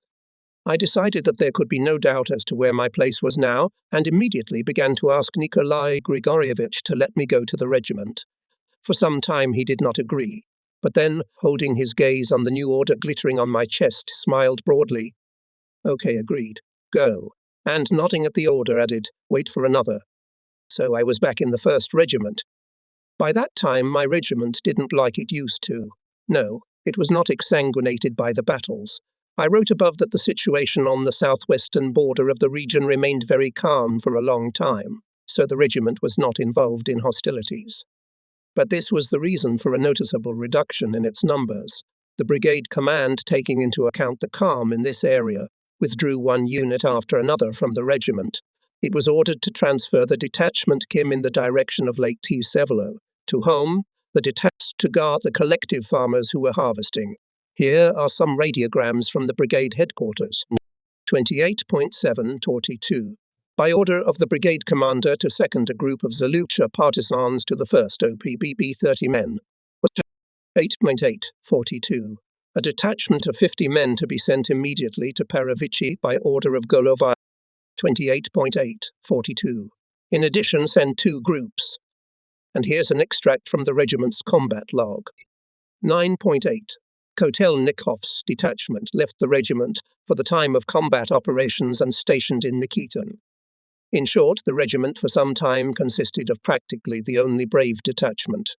I decided that there could be no doubt as to where my place was now, and immediately began to ask Nikolai Grigorievich to let me go to the regiment. For some time he did not agree, but then, holding his gaze on the new order glittering on my chest, smiled broadly. "Okay, agreed. Go." And nodding at the order added, "Wait for another." So I was back in the 1st Regiment. By that time my regiment didn't like it used to. No, it was not exsanguinated by the battles. I wrote above that the situation on the southwestern border of the region remained very calm for a long time, so the regiment was not involved in hostilities. But this was the reason for a noticeable reduction in its numbers. The brigade command, taking into account the calm in this area, withdrew one unit after another from the regiment. It was ordered to transfer the detachment Kim in the direction of Lake Tsevelo. To whom? The detached to guard the collective farmers who were harvesting. Here are some radiograms from the brigade headquarters. 28.742. By order of the brigade commander to second a group of Zalucha partisans to the 1st OPBB 30 men. 8.842. A detachment of 50 men to be sent immediately to Paravici by order of Golova. 28.842. In addition, send 2 groups. And here's an extract from the regiment's combat log. 9.8. Kotelnikov's detachment left the regiment for the time of combat operations and stationed in Nikitin. In short, the regiment for some time consisted of practically the only brave detachment.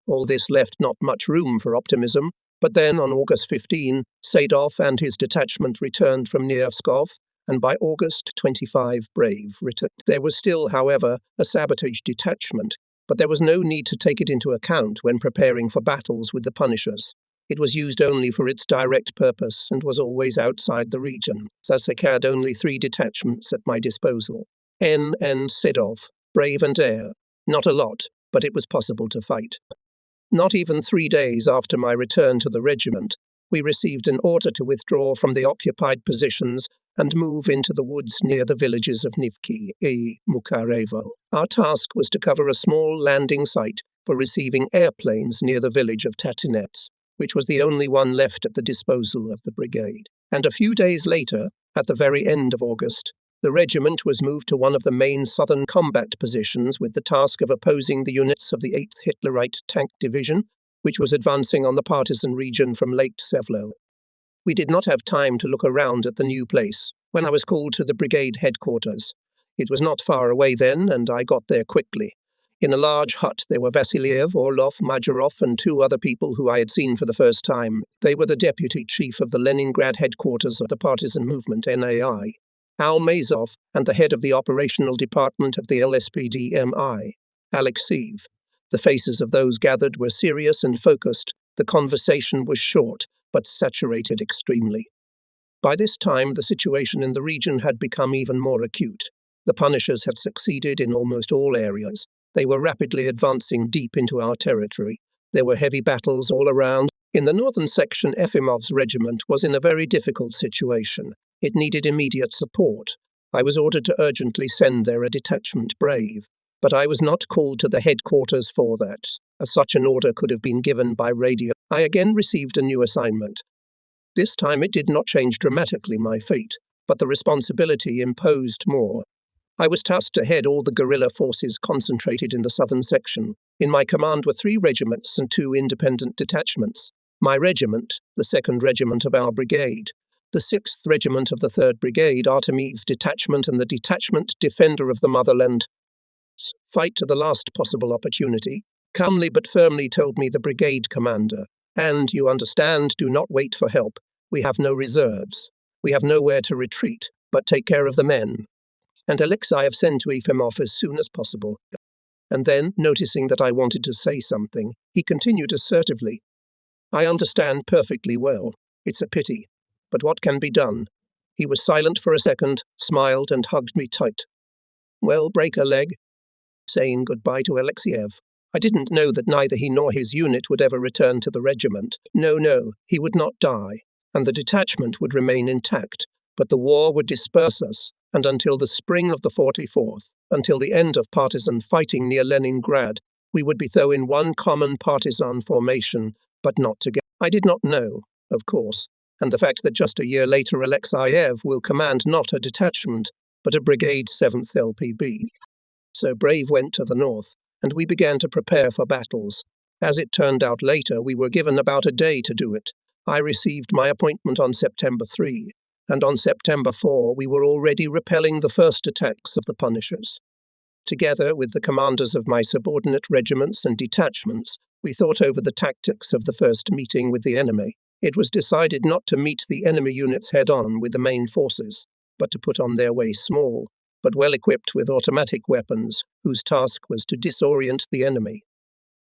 All this left not much room for optimism, but then on August 15, Sadov and his detachment returned from Nevskov, and by August 25, Brave returned. There was still, however, a sabotage detachment, but there was no need to take it into account when preparing for battles with the Punishers. It was used only for its direct purpose and was always outside the region. Thus I had only 3 detachments at my disposal. N and Sedov, Brave and Air. Not a lot, but it was possible to fight. Not even 3 days after my return to the regiment, we received an order to withdraw from the occupied positions and move into the woods near the villages of Nivki and Mukarevo. Our task was to cover a small landing site for receiving airplanes near the village of Tatinets, which was the only one left at the disposal of the brigade. And a few days later, at the very end of August, the regiment was moved to one of the main southern combat positions with the task of opposing the units of the 8th Hitlerite Tank Division, which was advancing on the partisan region from Lake Tsevelo. We did not have time to look around at the new place when I was called to the brigade headquarters. It was not far away then, and I got there quickly. In a large hut there were Vasiliev, Orlov, Majorov, and 2 other people who I had seen for the first time. They were the deputy chief of the Leningrad headquarters of the partisan movement NAI, Almazov, and the head of the operational department of the LSPD-MI, Alexeyev. The faces of those gathered were serious and focused. The conversation was short, but saturated extremely. By this time, the situation in the region had become even more acute. The Punishers had succeeded in almost all areas. They were rapidly advancing deep into our territory. There were heavy battles all around. In the northern section, Efimov's regiment was in a very difficult situation. It needed immediate support. I was ordered to urgently send there a detachment Brave, but I was not called to the headquarters for that, as such an order could have been given by radio. I again received a new assignment. This time it did not change dramatically my fate, but the responsibility imposed more. I was tasked to head all the guerrilla forces concentrated in the southern section. In my command were 3 regiments and 2 independent detachments. My regiment, the 2nd Regiment of our brigade, the 6th Regiment of the 3rd Brigade, Artemiev Detachment, and the Detachment Defender of the Motherland. Fight to the last possible opportunity, calmly but firmly told me the brigade commander. And, you understand, do not wait for help. We have no reserves. We have nowhere to retreat, but take care of the men. And Alexeyev sent to Efimov as soon as possible. And then, noticing that I wanted to say something, he continued assertively, I understand perfectly well. It's a pity. But what can be done? He was silent for a second, smiled, and hugged me tight. Well, break a leg. Saying goodbye to Alexeyev. I didn't know that neither he nor his unit would ever return to the regiment. No, he would not die, and the detachment would remain intact. but the war would disperse us, and until the spring of the 44th, until the end of partisan fighting near Leningrad, we would be though in one common partisan formation, but not together. I did not know, of course, and the fact that just a year later Alexeyev will command not a detachment, but a brigade 7th LPB. So Brave went to the north, and we began to prepare for battles. As it turned out later, we were given about a day to do it. I received my appointment on September 3, and on September 4 we were already repelling the first attacks of the Punishers. Together with the commanders of my subordinate regiments and detachments, we thought over the tactics of the first meeting with the enemy. It was decided not to meet the enemy units head-on with the main forces, but to put on their way small, but well-equipped with automatic weapons, whose task was to disorient the enemy.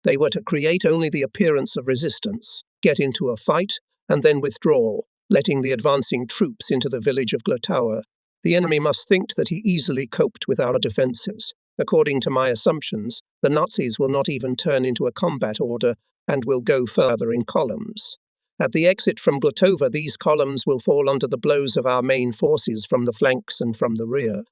They were to create only the appearance of resistance, get into a fight, and then withdraw, letting the advancing troops into the village of Glotower. The enemy must think that he easily coped with our defences. According to my assumptions, the Nazis will not even turn into a combat order and will go further in columns. At the exit from Glotower, these columns will fall under the blows of our main forces from the flanks and from the rear.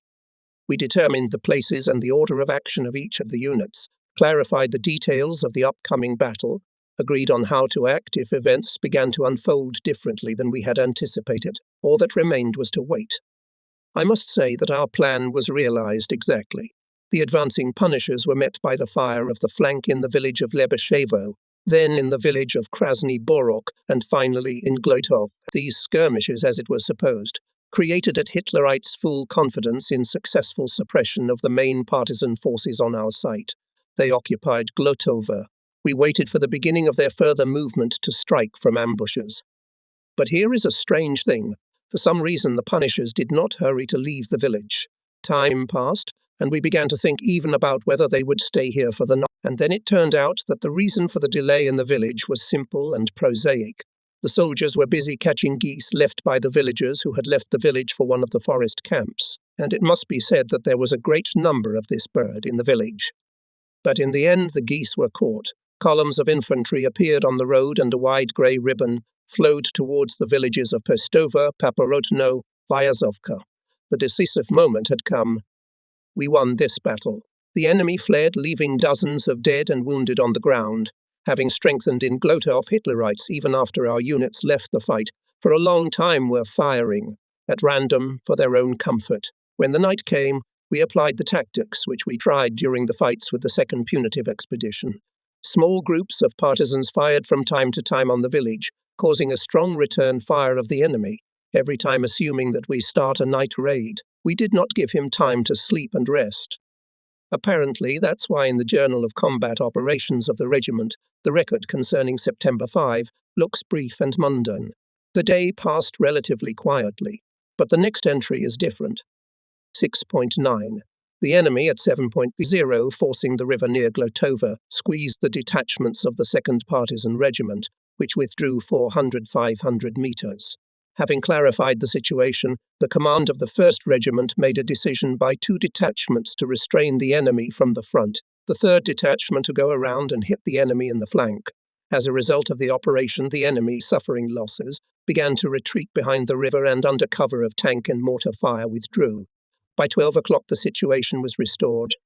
We determined the places and the order of action of each of the units, clarified the details of the upcoming battle, agreed on how to act if events began to unfold differently than we had anticipated. All that remained was to wait. I must say that our plan was realized exactly. The advancing Punishers were met by the fire of the flank in the village of Lebeshevo, then in the village of Krasny Borok, and finally in Glotov. These skirmishes, as it was supposed, created at Hitlerites full confidence in successful suppression of the main partisan forces on our site. They occupied Glotova. We waited for the beginning of their further movement to strike from ambushes. But here is a strange thing. For some reason, the Punishers did not hurry to leave the village. Time passed, and we began to think even about whether they would stay here for the night. And then it turned out that the reason for the delay in the village was simple and prosaic. The soldiers were busy catching geese left by the villagers who had left the village for one of the forest camps, and it must be said that there was a great number of this bird in the village. But in the end the geese were caught. Columns of infantry appeared on the road, and a wide grey ribbon flowed towards the villages of Pestova, Paparodno, Vyazovka. The decisive moment had come. We won this battle. The enemy fled, leaving dozens of dead and wounded on the ground. Having strengthened in Glotov, Hitlerites, even after our units left the fight, for a long time were firing, at random, for their own comfort. When the night came, we applied the tactics which we tried during the fights with the second punitive expedition. Small groups of partisans fired from time to time on the village, causing a strong return fire of the enemy, every time assuming that we start a night raid. We did not give him time to sleep and rest. Apparently, that's why in the Journal of Combat Operations of the regiment, the record concerning September 5 looks brief and mundane. The day passed relatively quietly, but the next entry is different. 6.9. The enemy at 7.0, forcing the river near Glotova, squeezed the detachments of the 2nd Partisan Regiment, which withdrew 400-500 meters. Having clarified the situation, the command of the 1st Regiment made a decision by 2 detachments to restrain the enemy from the front, the 3rd detachment to go around and hit the enemy in the flank. As a result of the operation, the enemy, suffering losses, began to retreat behind the river and under cover of tank and mortar fire withdrew. By 12 o'clock the situation was restored.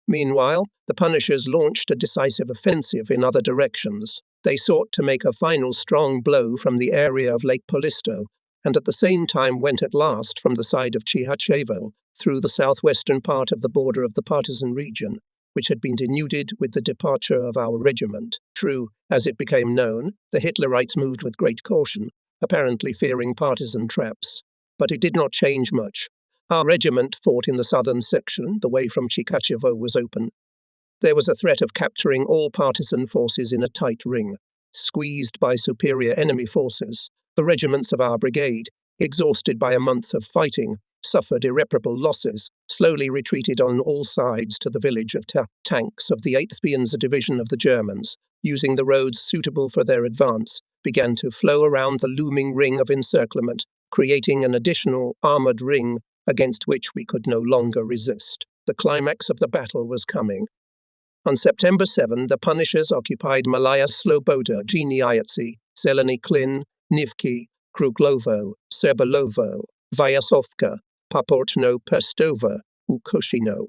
Meanwhile, the Punishers launched a decisive offensive in other directions. They sought to make a final strong blow from the area of Lake Polisto, and at the same time went at last from the side of Chihachevo through the southwestern part of the border of the partisan region, which had been denuded with the departure of our regiment. True, as it became known, the Hitlerites moved with great caution, apparently fearing partisan traps. But it did not change much. Our regiment fought in the southern section. The way from Chihachevo was open. There was a threat of capturing all partisan forces in a tight ring. Squeezed by superior enemy forces, the regiments of our brigade, exhausted by a month of fighting, suffered irreparable losses, slowly retreated on all sides to the village of tanks of the 8th Panzer Division of the Germans, using the roads suitable for their advance, began to flow around the looming ring of encirclement, creating an additional armoured ring against which we could no longer resist. The climax of the battle was coming. On September 7, the Punishers occupied Malaya Sloboda, Giniayatsy, Zeleny Klin, Nivki, Kruglovo, Serbolovo, Vyazovka, Paportno Pestova, Ukushino.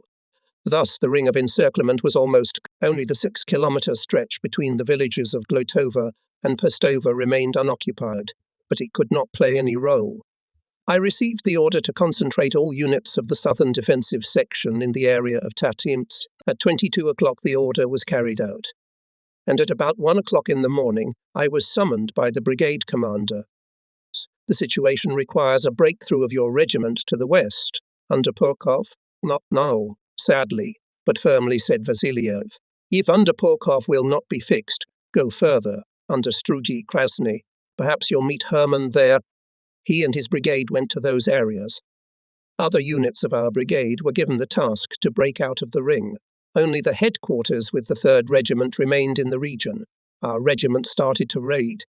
Thus, the ring of encirclement was almost only the 6-kilometre stretch between the villages of Glotova and Pestova remained unoccupied, but it could not play any role. I received the order to concentrate all units of the southern defensive section in the area of Contempt. At 22 o'clock the order was carried out. And at about 1 o'clock in the morning, I was summoned by the brigade commander. The situation requires a breakthrough of your regiment to the west. Under Purkov? Not now, sadly, but firmly said Vasiliev. If under Purkov will not be fixed, go further, under Strugi Krasny. Perhaps you'll meet Herman there. He and his brigade went to those areas. Other units of our brigade were given the task to break out of the ring. Only the headquarters with the 3rd Regiment remained in the region. Our regiment started to raid.